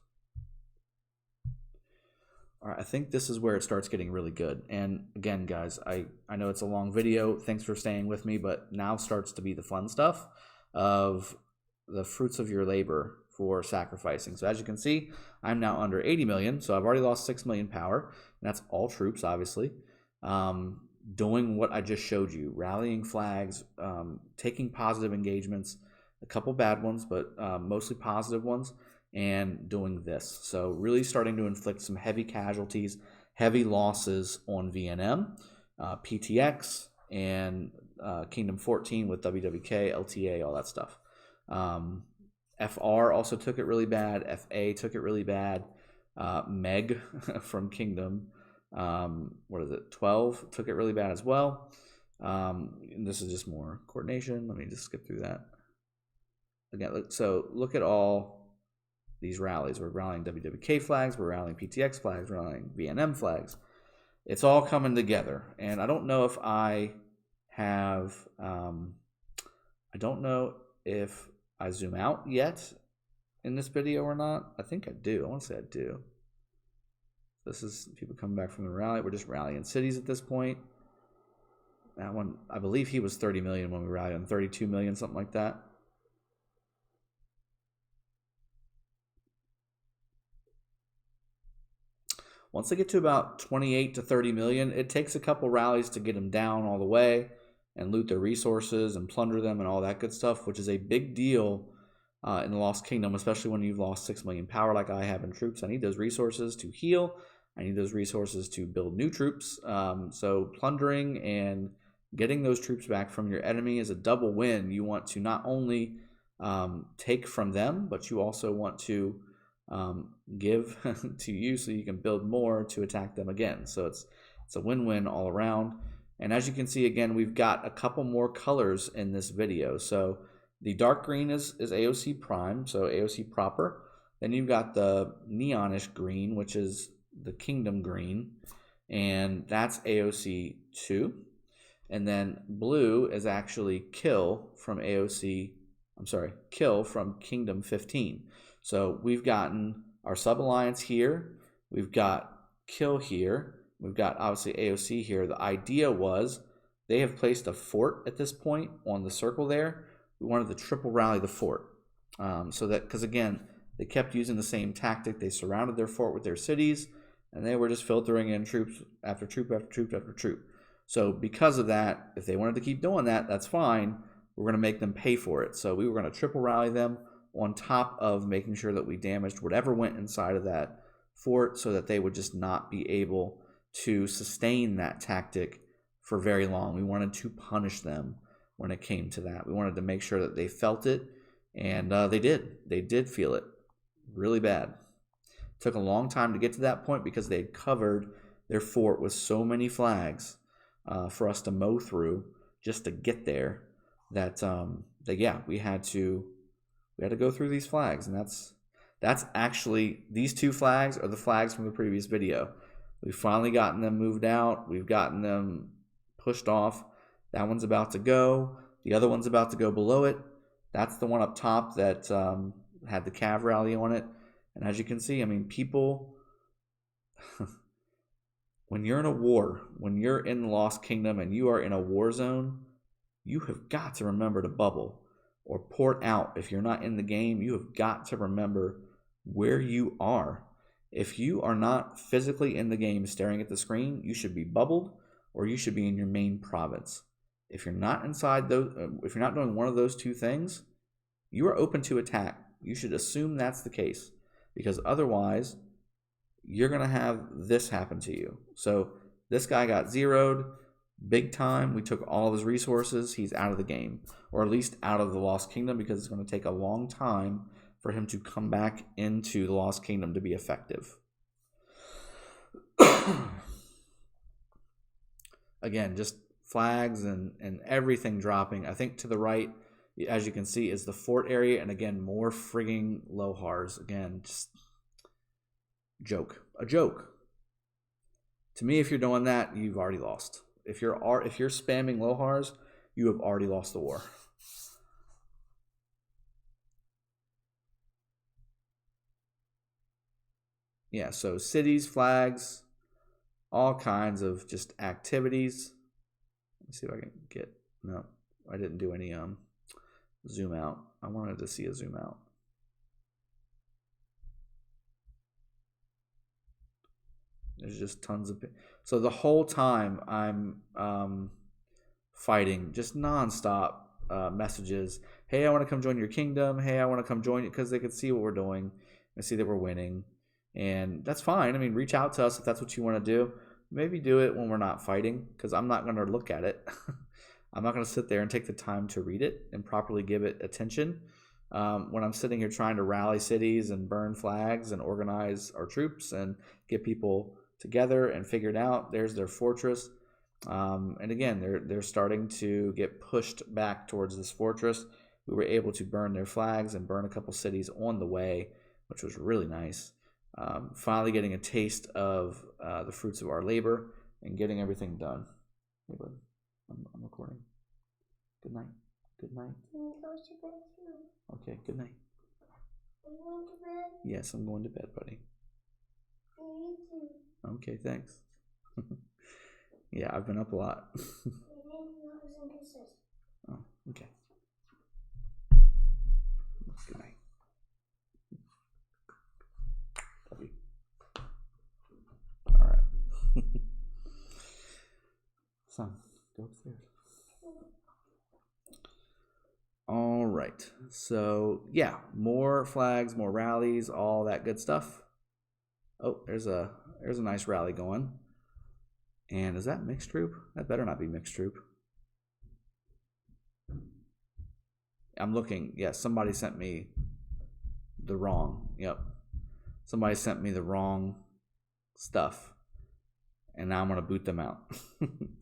All right, I think this is where it starts getting really good. And again, guys, I know it's a long video. Thanks for staying with me, but now starts to be the fun stuff of the fruits of your labor for sacrificing. So as you can see, I'm now under 80 million. So I've already lost 6 million power. And that's all troops, obviously. Doing what I just showed you, rallying flags, taking positive engagements, a couple bad ones, but mostly positive ones, and doing this. So really starting to inflict some heavy casualties, heavy losses on VNM, PTX, and Kingdom 14 with WWK, LTA, all that stuff. FR also took it really bad. FA took it really bad. Meg from Kingdom, 12 took it really bad as well. And this is just more coordination. Let me just skip through that. Again, so look at all these rallies. We're rallying WWK flags, we're rallying PTX flags, we're rallying VNM flags. It's all coming together. And I don't know if I have, I don't know if I zoom out yet in this video or not. I think I do. I want to say I do. This is people coming back from the rally. We're just rallying cities at this point. That one, I believe he was 30 million when we rallied him, 32 million, something like that. Once they get to about 28 to 30 million, it takes a couple rallies to get them down all the way and loot their resources and plunder them and all that good stuff, which is a big deal in the Lost Kingdom, especially when you've lost 6 million power like I have in troops. I need those resources to heal. I need those resources to build new troops. So plundering and getting those troops back from your enemy is a double win. You want to not only take from them, but you also want to give to you so you can build more to attack them again. So it's a win-win all around. And as you can see, again, we've got a couple more colors in this video. So the dark green is AoC prime, so AoC proper. Then you've got the neonish green, which is the Kingdom green, and that's AoC 2. And then blue is actually kill from kill from Kingdom 15. So we've gotten our sub-alliance here, we've got kill here, we've got obviously AoC here. The idea was they have placed a fort at this point on the circle there. We wanted to triple rally the fort. So that, because again, they kept using the same tactic. They surrounded their fort with their cities, and they were just filtering in troops after troop after troop after troop. So because of that, if they wanted to keep doing that, that's fine. We're going to make them pay for it. So we were going to triple rally them on top of making sure that we damaged whatever went inside of that fort so that they would just not be able to sustain that tactic for very long. We wanted to punish them when it came to that. We wanted to make sure that they felt it And they did feel it really bad. Took a long time to get to that point because they had covered their fort with so many flags for us to mow through just to get there. That yeah, we had to go through these flags, and that's actually, these two flags are the flags from the previous video. We've finally gotten them moved out. We've gotten them pushed off. That one's about to go. The other one's about to go below it. That's the one up top that had the Cav rally on it. And as you can see, I mean, people, when you're in a war, when you're in the Lost Kingdom and you are in a war zone, you have got to remember to bubble or port out. If you're not in the game, you have got to remember where you are. If you are not physically in the game staring at the screen, you should be bubbled or you should be in your main province. If you're not inside those, if you're not doing one of those two things, you are open to attack. You should assume that's the case, because otherwise you're going to have this happen to you. So this guy got zeroed big time. We took all of his resources. He's out of the game, or at least out of the Lost Kingdom, because it's going to take a long time for him to come back into the Lost Kingdom to be effective. Again, just flags and everything dropping. I think to the right, as you can see, is the fort area, and again, more frigging lohars. Again, just a joke. To me, if you're doing that, you've already lost. If you're spamming lohars, you have already lost the war. Yeah, so cities, flags, all kinds of just activities. Let's see if I can get, no, I didn't do any zoom out. I wanted to see a zoom out. There's just tons of, so the whole time I'm fighting, just nonstop messages. Hey, I want to come join your kingdom. Hey, I want to come join you, because they could see what we're doing and see that we're winning. And that's fine. I mean, reach out to us if that's what you want to do. Maybe do it when we're not fighting, because I'm not going to look at it. I'm not going to sit there and take the time to read it and properly give it attention. When I'm sitting here trying to rally cities and burn flags and organize our troops and get people together and figure it out. There's their fortress. And again, they're starting to get pushed back towards this fortress. We were able to burn their flags and burn a couple cities on the way, which was really nice. Finally getting a taste of the fruits of our labor and getting everything done. Hey, bud, I'm recording. Good night. Good night. Okay, good night. Are you going to bed? Yes, I'm going to bed, buddy. Me too. Okay, thanks. Yeah, I've been up a lot. Oh, okay. Good night. Love you. All right. Son, go upstairs. All right. So, yeah, more flags, more rallies, all that good stuff. Oh, there's a nice rally going. And is that mixed troop? That better not be mixed troop. I'm looking. Yeah, somebody sent me the wrong. Yep. Somebody sent me the wrong stuff. And now I'm going to boot them out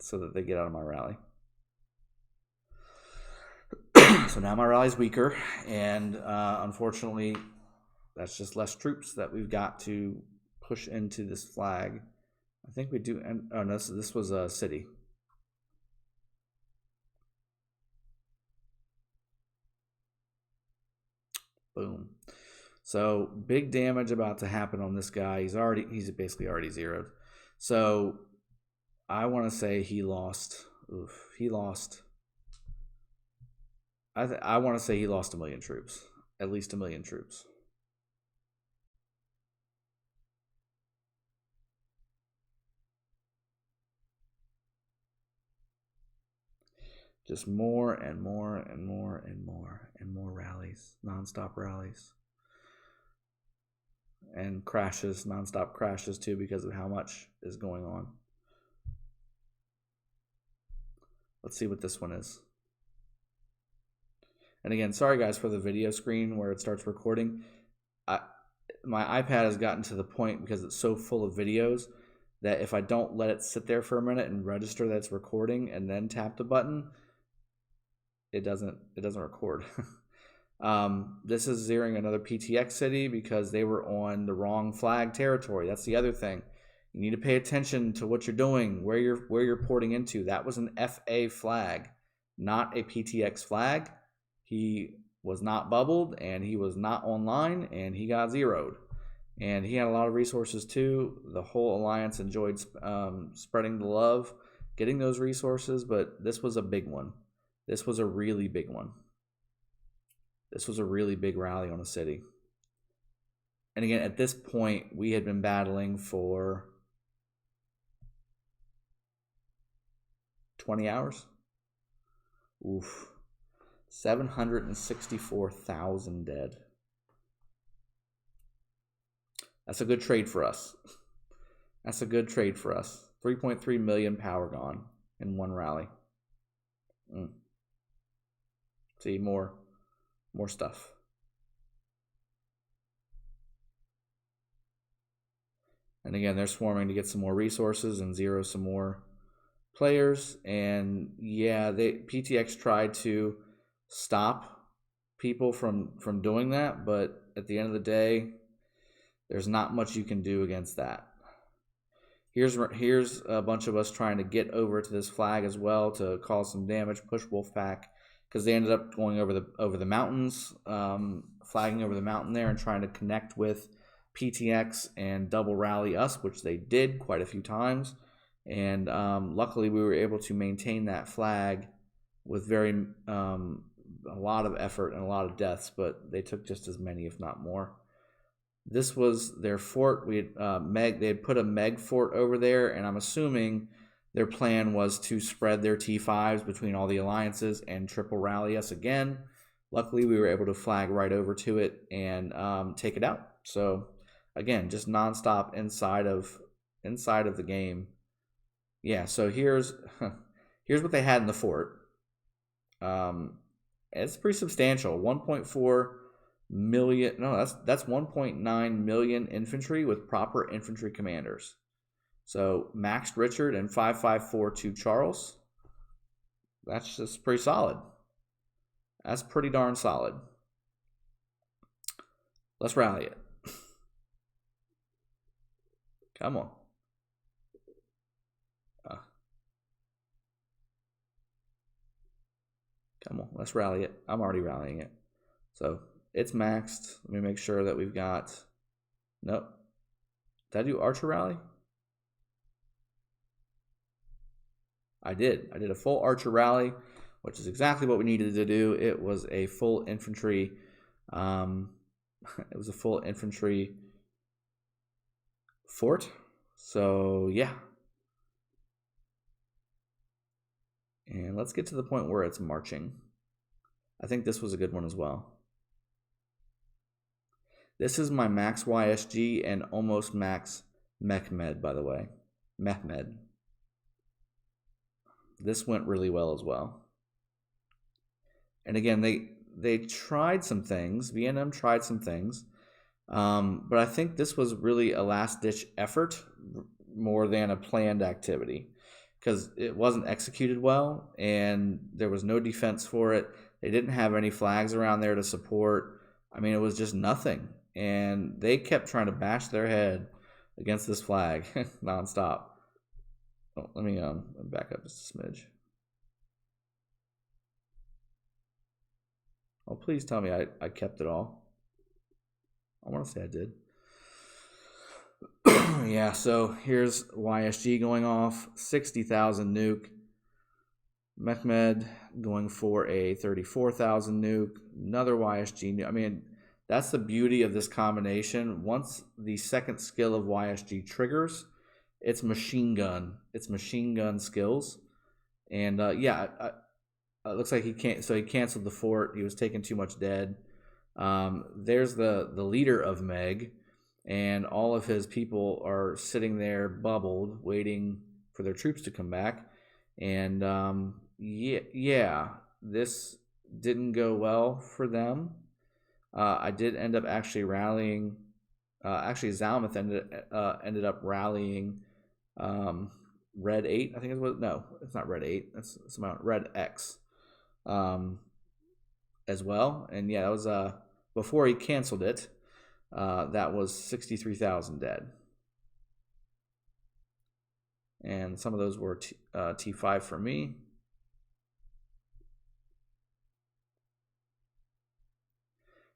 so that they get out of my rally. So now my rally's weaker. And unfortunately, that's just less troops that we've got to push into this flag. I think we do. And oh no, this was a city. Boom. So big damage about to happen on this guy. He's basically already zeroed. So I want to say he lost. He lost. I want to say he lost 1 million troops. At least 1 million troops. Just more and more and more and more and more rallies, nonstop rallies. And crashes, nonstop crashes too, because of how much is going on. Let's see what this one is. And again, sorry guys for the video screen where it starts recording. My iPad has gotten to the point, because it's so full of videos, that if I don't let it sit there for a minute and register that it's recording and then tap the button, it doesn't record. This is zeroing another PTX city because they were on the wrong flag territory. That's the other thing. You need to pay attention to what you're doing, where you're porting into. That was an FA flag, not a PTX flag. He was not bubbled, and he was not online, and he got zeroed. And he had a lot of resources too. The whole alliance enjoyed spreading the love, getting those resources, but this was a big one. This was a really big one. This was a really big rally on a city. And again, at this point, we had been battling for 20 hours. Oof. 764,000 dead. That's a good trade for us. That's a good trade for us. 3.3 million power gone in one rally. See, more stuff. And again, they're swarming to get some more resources and zero some more players. And yeah, PTX tried to stop people from doing that, but at the end of the day, there's not much you can do against that. Here's a bunch of us trying to get over to this flag as well to cause some damage, push Wolfpack, because they ended up going over the mountains, flagging over the mountain there and trying to connect with PTX and double rally us, which they did quite a few times. And luckily, we were able to maintain that flag with a lot of effort and a lot of deaths, but they took just as many, if not more. This was their fort. They had put a Meg fort over there, and I'm assuming their plan was to spread their T5s between all the alliances and triple rally us again. Luckily, we were able to flag right over to it and take it out. So again, just nonstop inside of the game. Yeah. So here's what they had in the fort. It's pretty substantial. 1.4 million. No, that's 1.9 million infantry with proper infantry commanders. So maxed Richard and 5542 Charles. That's just pretty solid. That's pretty darn solid. Let's rally it. Come on. Come on, let's rally it. I'm already rallying it. So it's maxed. Let me make sure that we've got... Nope. Did I do Archer rally? I did. I did a full Archer rally, which is exactly what we needed to do. It was a full infantry... it was a full infantry fort. So, yeah. And let's get to the point where it's marching. I think this was a good one as well. This is my max YSG and almost max Mehmed, by the way. Mehmed. This went really well as well. And again, they tried some things. VNM tried some things. But I think this was really a last-ditch effort more than a planned activity, because it wasn't executed well, and there was no defense for it. They didn't have any flags around there to support. I mean, it was just nothing. And they kept trying to bash their head against this flag nonstop. Oh, let me back up just a smidge. Oh, please tell me I kept it all. I want to say I did. Yeah, so here's YSG going off, 60,000 nuke. Mehmed going for a 34,000 nuke. Another YSG nuke. I mean, that's the beauty of this combination. Once the second skill of YSG triggers, it's machine gun. It's machine gun skills. And yeah, it looks like he can't. So he canceled the fort. He was taking too much dead. There's the leader of Meg, and all of his people are sitting there bubbled, waiting for their troops to come back. And yeah, this didn't go well for them. I did end up actually rallying. Actually, Zalmuth ended up rallying Red 8. I think it was. No, it's not Red 8. That's amount Red X as well. And yeah, that was before he canceled it. That was 63,000 dead. And some of those were T5 for me.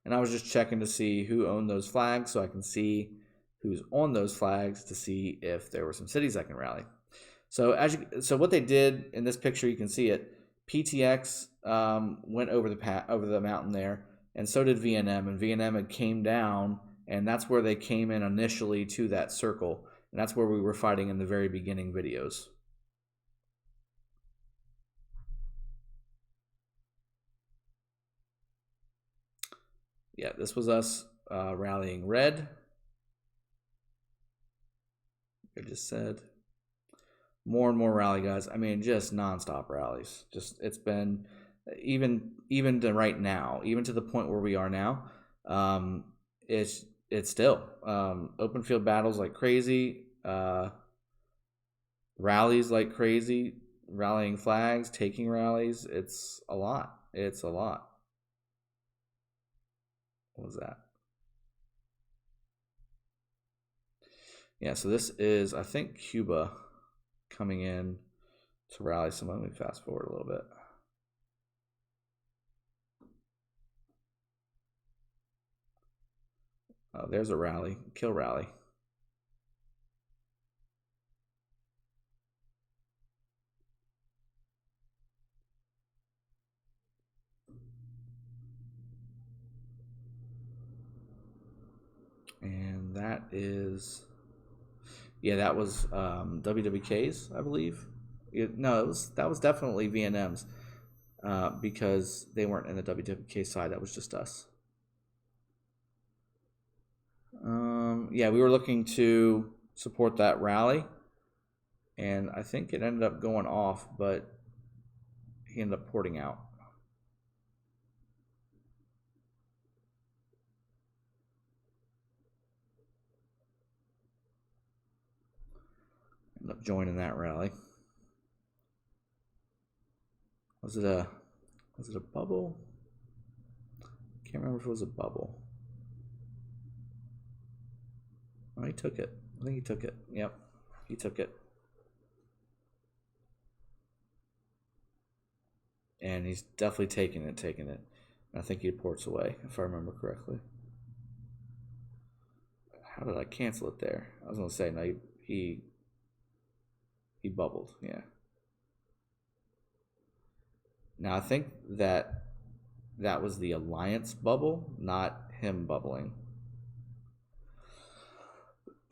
And I was just checking to see who owned those flags so I can see who's on those flags to see if there were some cities I can rally. So so what they did in this picture, you can see it. PTX went over the mountain there, and so did VNM. And VNM had came down, and that's where they came in initially to that circle. And that's where we were fighting in the very beginning videos. Yeah, this was us rallying red. I just said more and more rally, guys. I mean, just nonstop rallies. Just it's been even to right now, even to the point where we are now. It's still open field battles like crazy, rallies like crazy, rallying flags, taking rallies. It's a lot. It's a lot. What was that? Yeah, so this is, I think, Cuba coming in to rally some. Let me fast forward a little bit. Oh, there's a rally, kill rally. And that is, yeah, that was WWK's, I believe. No, that was definitely VNM's because they weren't in the WWK side. That was just us. Yeah, we were looking to support that rally, and I think it ended up going off, but he ended up porting out. Ended up joining that rally. Was it a bubble? Can't remember if it was a bubble. Oh, he took it. I think he took it. Yep, he took it. And he's definitely taking it. I think he ports away, if I remember correctly. How did I cancel it there? I was gonna say no, he bubbled, yeah. Now I think that was the alliance bubble, not him bubbling.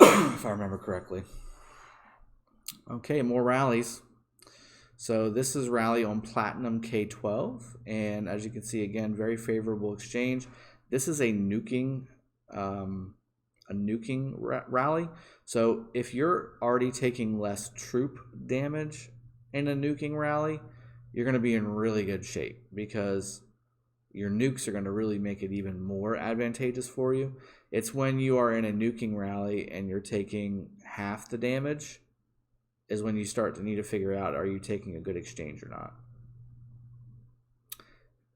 If I remember correctly. Okay, more rallies. So this is rally on Platinum K12, and as you can see, again, very favorable exchange. This is a nuking rally. So if you're already taking less troop damage in a nuking rally, you're going to be in really good shape because your nukes are going to really make it even more advantageous for you. It's when you are in a nuking rally and you're taking half the damage is when you start to need to figure out, are you taking a good exchange or not?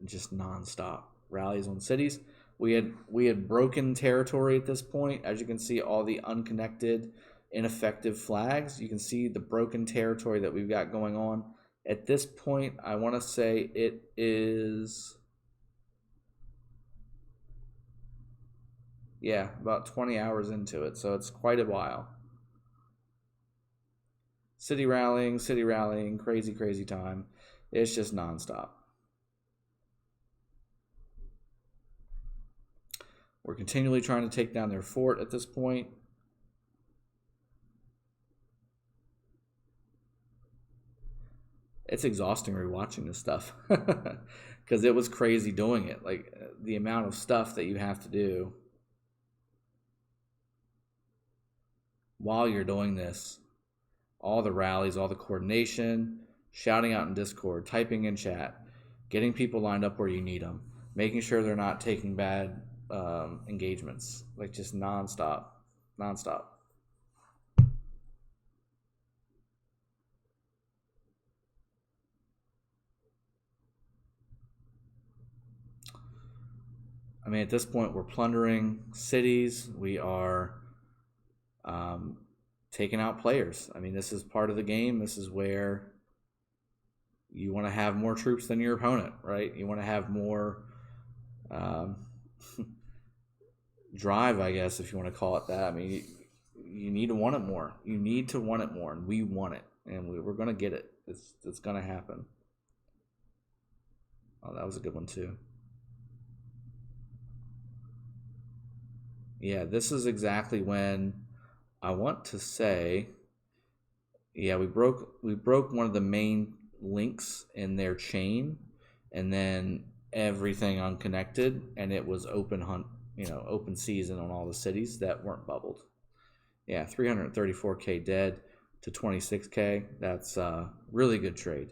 Just nonstop rallies on cities. We had broken territory at this point. As you can see, all the unconnected, ineffective flags. You can see the broken territory that we've got going on. At this point, I want to say it is, yeah, about 20 hours into it. So it's quite a while. City rallying, crazy, crazy time. It's just nonstop. We're continually trying to take down their fort at this point. It's exhausting rewatching this stuff because it was crazy doing it. Like the amount of stuff that you have to do while you're doing this. All the rallies, all the coordination, shouting out in Discord, typing in chat. getting people lined up where you need them, making sure they're not taking bad engagements, like just nonstop. I mean, at this point, we're plundering cities. We are taking out players. I mean, this is part of the game. This is where you want to have more troops than your opponent, right? You want to have more drive, I guess, if you want to call it that. I mean, you need to want it more. You need to want it more, and we want it, and we're going to get it. It's going to happen. Oh, that was a good one, too. Yeah, this is exactly when I want to say, yeah, we broke one of the main links in their chain, and then everything unconnected, and it was open hunt, open season on all the cities that weren't bubbled. Yeah, 334K dead to 26K. That's really good trade.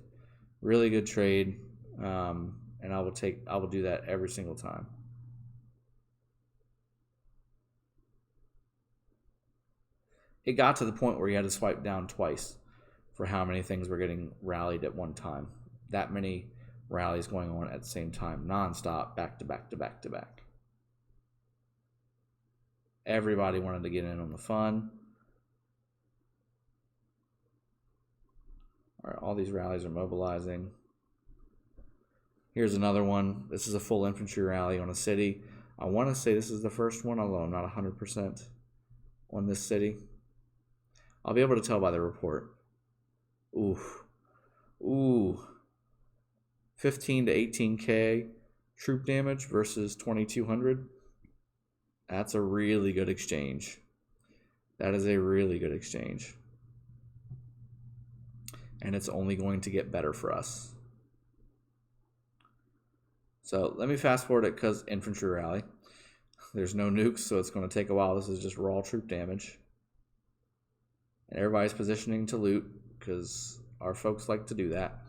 Really good trade. And I will do that every single time. It got to the point where you had to swipe down twice for how many things were getting rallied at one time. That many rallies going on at the same time, nonstop, back to back to back to back. Everybody wanted to get in on the fun. All right, all these rallies are mobilizing. Here's another one. This is a full infantry rally on a city. I want to say this is the first one, although I'm not 100% on this city. I'll be able to tell by the report. Ooh. 15 to 18K troop damage versus 2,200. That's a really good exchange. That is a really good exchange. And it's only going to get better for us. So let me fast forward it because infantry rally. There's no nukes, so it's going to take a while. This is just raw troop damage. And everybody's positioning to loot because our folks like to do that.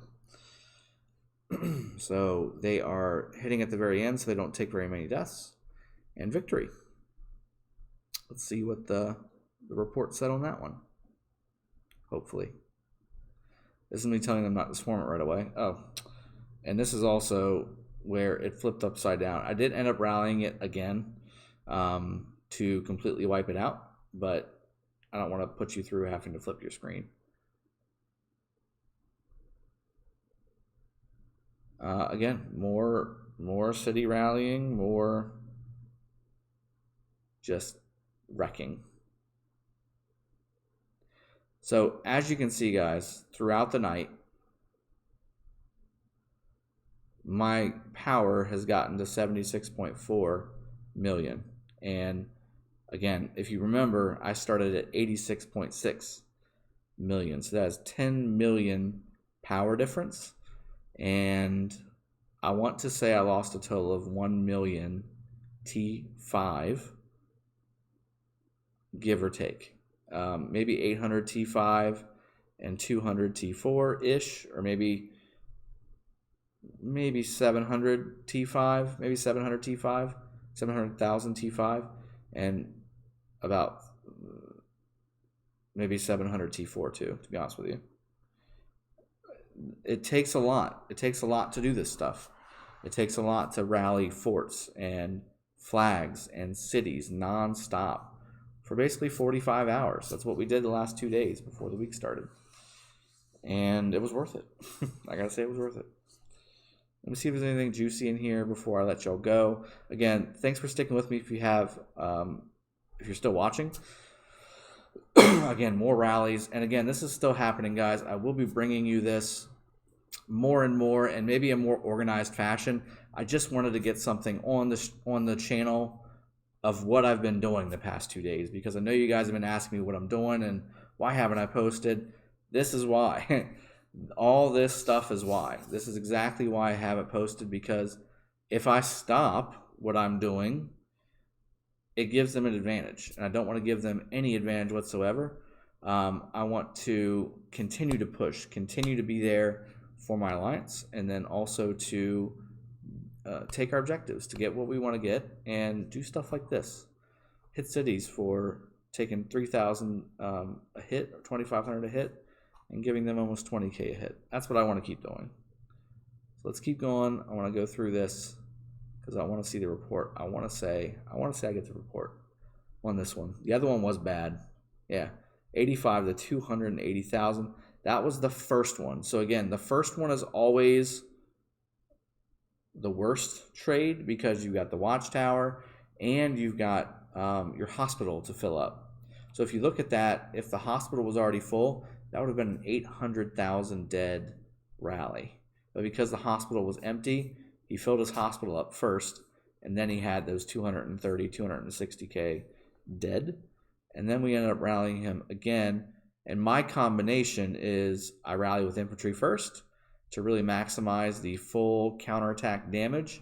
So they are hitting at the very end so they don't take very many deaths. And victory. Let's see what the report said on that one. Hopefully. This is me telling them not to swarm it right away. Oh, and this is also where it flipped upside down. I did end up rallying it again to completely wipe it out, but I don't want to put you through having to flip your screen. Again, more city rallying, more just wrecking. So as you can see, guys, throughout the night, my power has gotten to 76.4 million. And again, if you remember, I started at 86.6 million. So that is 10 million power difference. And I want to say I lost a total of 1 million T5, give or take. Maybe 800 T5 and 200 T4-ish, or maybe 700 T5, maybe 700 T5, 700,000 T5, and about maybe 700 T4 too, to be honest with you. It takes a lot. It takes a lot to do this stuff. It takes a lot to rally forts and flags and cities nonstop for basically 45 hours. That's what we did the last 2 days before the week started. And it was worth it. I gotta say it was worth it. Let me see if there's anything juicy in here before I let y'all go. Again, thanks for sticking with me if you have, if you're still watching. Again, more rallies. And again, this is still happening, guys. I will be bringing you this more and more, and maybe a more organized fashion. I just wanted to get something on the channel of what I've been doing the past 2 days, because I know you guys have been asking me what I'm doing and why haven't I posted. This is why. All this stuff is why. This is exactly why I haven't posted, because if I stop what I'm doing, it gives them an advantage, and I don't want to give them any advantage whatsoever. I want to continue to push, continue to be there for my alliance, and then also to take our objectives, to get what we want to get, and do stuff like this. Hit cities for taking 3,000 a hit, or 2,500 a hit, and giving them almost 20k a hit. That's what I want to keep doing. So let's keep going. I want to go through this because I want to see the report. I want to say I get the report on this one. The other one was bad. Yeah, 85 to 280,000. That was the first one. So again, the first one is always the worst trade because you've got the watchtower and you've got your hospital to fill up. So if you look at that, if the hospital was already full, that would have been an 800,000 dead rally. But because the hospital was empty, he filled his hospital up first, and then he had those 230, 260k dead. And then we ended up rallying him again. And my combination is I rally with infantry first to really maximize the full counterattack damage,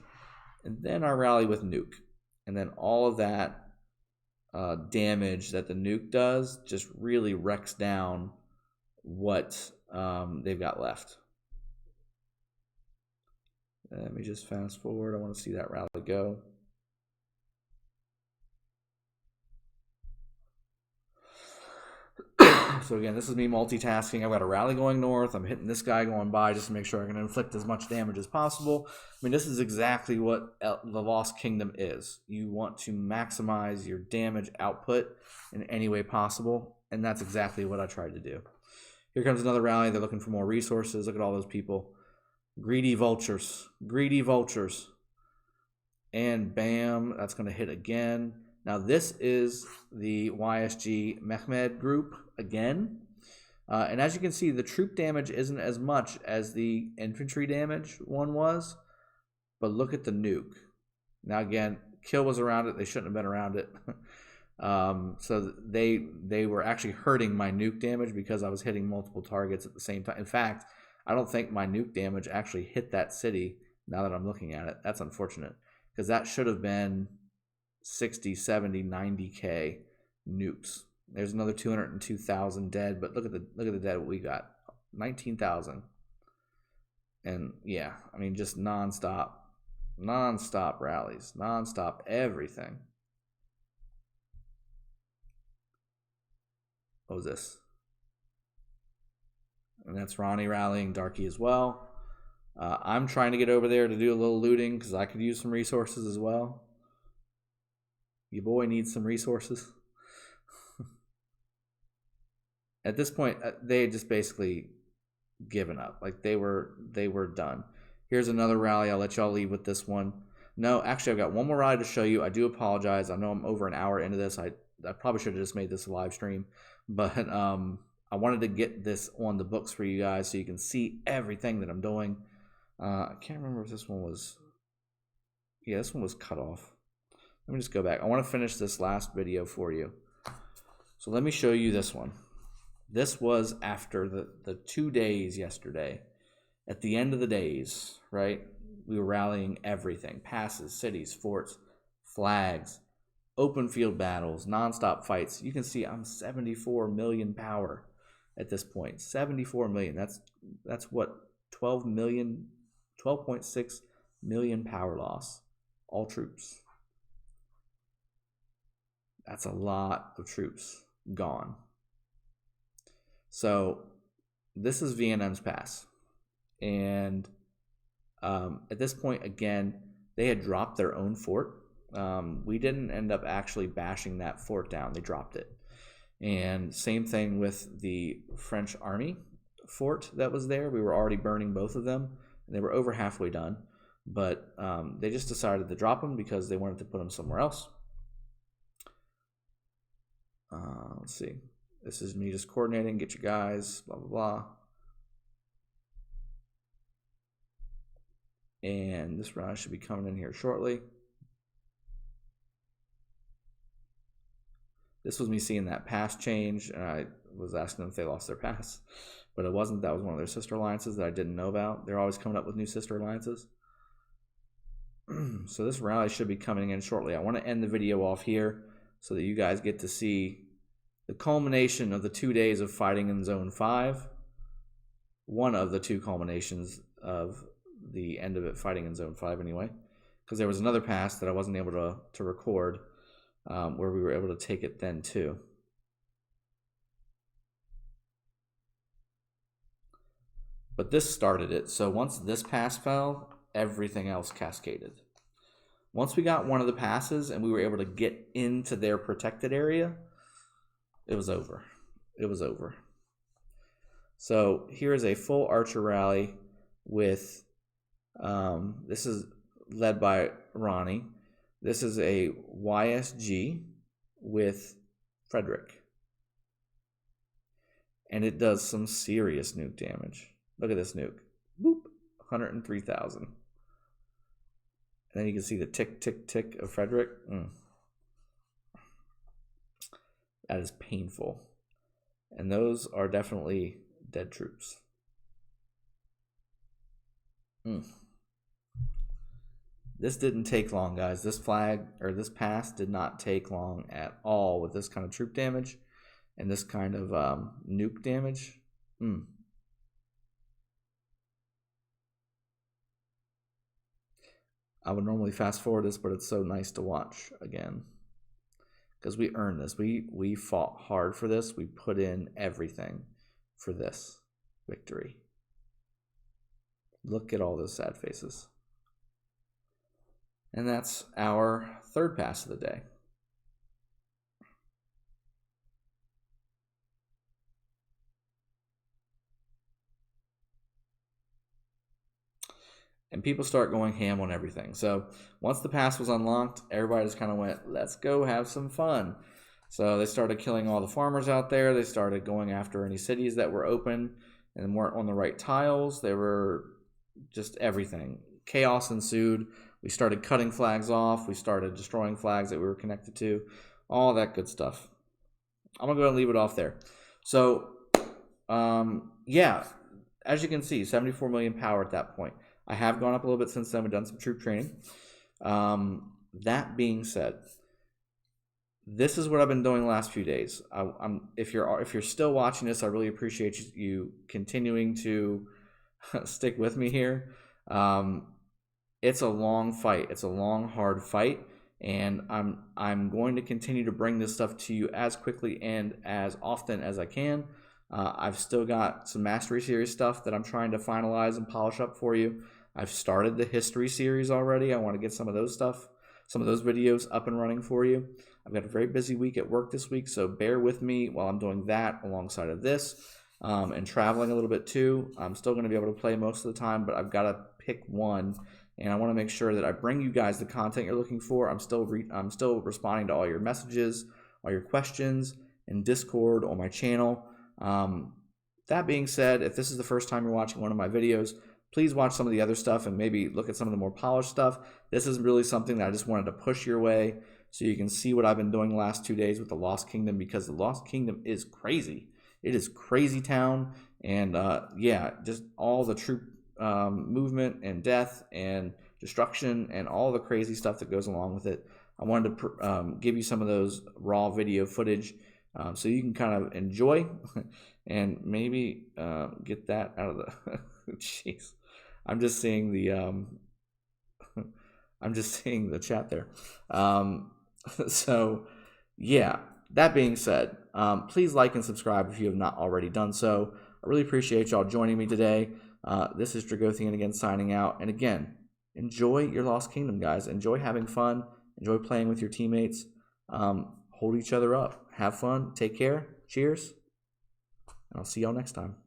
and then I rally with nuke. And then all of that damage that the nuke does just really wrecks down what they've got left. Let me just fast forward. I want to see that rally go. So again, this is me multitasking. I've got a rally going north. I'm hitting this guy going by just to make sure I can inflict as much damage as possible. I mean, this is exactly what the Lost Kingdom is. You want to maximize your damage output in any way possible, and that's exactly what I tried to do. Here comes another rally. They're looking for more resources. Look at all those people. Greedy vultures. Greedy vultures. And bam, that's going to hit again. Now this is the YSG Mehmed group again. And as you can see, the troop damage isn't as much as the infantry damage one was. But look at the nuke. Now again, kill was around it. They shouldn't have been around it. So they were actually hurting my nuke damage because I was hitting multiple targets at the same time. In fact, I don't think my nuke damage actually hit that city now that I'm looking at it. That's unfortunate because that should have been 60, 70, 90k nukes. There's another 202,000 dead, but look at the dead we got. 19,000. And yeah, I mean just nonstop rallies, nonstop everything. What was this? And that's Ronnie rallying Darky as well. I'm trying to get over there to do a little looting because I could use some resources as well. Your boy needs some resources. At this point, they had just basically given up. Like they were done. Here's another rally. I'll let y'all leave with this one. No, actually, I've got one more rally to show you. I do apologize. I know I'm over an hour into this. I probably should have just made this a live stream, but I wanted to get this on the books for you guys so you can see everything that I'm doing. I can't remember if this one was... Yeah, this one was cut off. Let me just go back. I want to finish this last video for you. So let me show you this one. This was after the 2 days yesterday. At the end of the days, right? We were rallying everything. Passes, cities, forts, flags, open field battles, nonstop fights. You can see I'm 74 million power at this point. 74 million. That's what? 12.6 million power loss. All troops. That's a lot of troops gone. So this is VNM's pass. And at this point, again, they had dropped their own fort. We didn't end up actually bashing that fort down. They dropped it. And same thing with the French army fort that was there. We were already burning both of them. And they were over halfway done. But they just decided to drop them because they wanted to put them somewhere else. Let's see. This is me just coordinating, get you guys, blah, blah, blah. And this round should be coming in here shortly. This was me seeing that pass change, and I was asking them if they lost their pass. But it wasn't. That was one of their sister alliances that I didn't know about. They're always coming up with new sister alliances. So this rally should be coming in shortly. I want to end the video off here so that you guys get to see the culmination of the 2 days of fighting in Zone 5. one of the two culminations of the end of it fighting in Zone 5 anyway, because there was another pass that I wasn't able to record where we were able to take it then too. But this started it, so once this pass fell, everything else cascaded. Once we got one of the passes and we were able to get into their protected area, it was over. It was over. So here is a full Archer rally with, this is led by Ronnie. This is a YSG with Frederick. And it does some serious nuke damage. Look at this nuke. Boop. 103,000. And then you can see the tick, tick, tick of Frederick. That is painful. And those are definitely dead troops. This didn't take long, guys. This pass did not take long at all with this kind of troop damage and this kind of nuke damage. I would normally fast forward this, but it's so nice to watch again. Because we earned this. We fought hard for this. We put in everything for this victory. Look at all those sad faces. And that's our third pass of the day. And people start going ham on everything. So once the pass was unlocked, everybody just kind of went, let's go have some fun. So they started killing all the farmers out there. They started going after any cities that were open and weren't on the right tiles. They were just everything. Chaos ensued. We started cutting flags off. We started destroying flags that we were connected to. All that good stuff. I'm going to go ahead and leave it off there. So, yeah, as you can see, 74 million power at that point. I have gone up a little bit since then. We've done some troop training. That being said, this is what I've been doing the last few days. If you're still watching this, I really appreciate you continuing to stick with me here. It's a long fight. It's a long, hard fight, and I'm going to continue to bring this stuff to you as quickly and as often as I can. I've still got some Mastery Series stuff that I'm trying to finalize and polish up for you. I've started the History Series already. I want to get some of those videos up and running for you. I've got a very busy week at work this week, so bear with me while I'm doing that alongside of this and traveling a little bit too. I'm still going to be able to play most of the time, but I've got to pick one, and I want to make sure that I bring you guys the content you're looking for. I'm still responding to all your messages, all your questions in Discord on my channel. That being said, if this is the first time you're watching one of my videos, please watch some of the other stuff and maybe look at some of the more polished stuff. This is really something that I just wanted to push your way so you can see what I've been doing the last 2 days with the Lost Kingdom, because the Lost Kingdom is crazy. It is crazy town, and yeah, just all the troop movement and death and destruction and all the crazy stuff that goes along with it. I wanted to give you some of those raw video footage so you can kind of enjoy and maybe get that out of the jeez. I'm just seeing the chat there. So yeah, that being said, please like and subscribe if you have not already done so. I really appreciate y'all joining me today. This is Dragothian again signing out. And again, enjoy your Lost Kingdom, guys. Enjoy having fun. Enjoy playing with your teammates. Hold each other up. Have fun. Take care. Cheers. And I'll see y'all next time.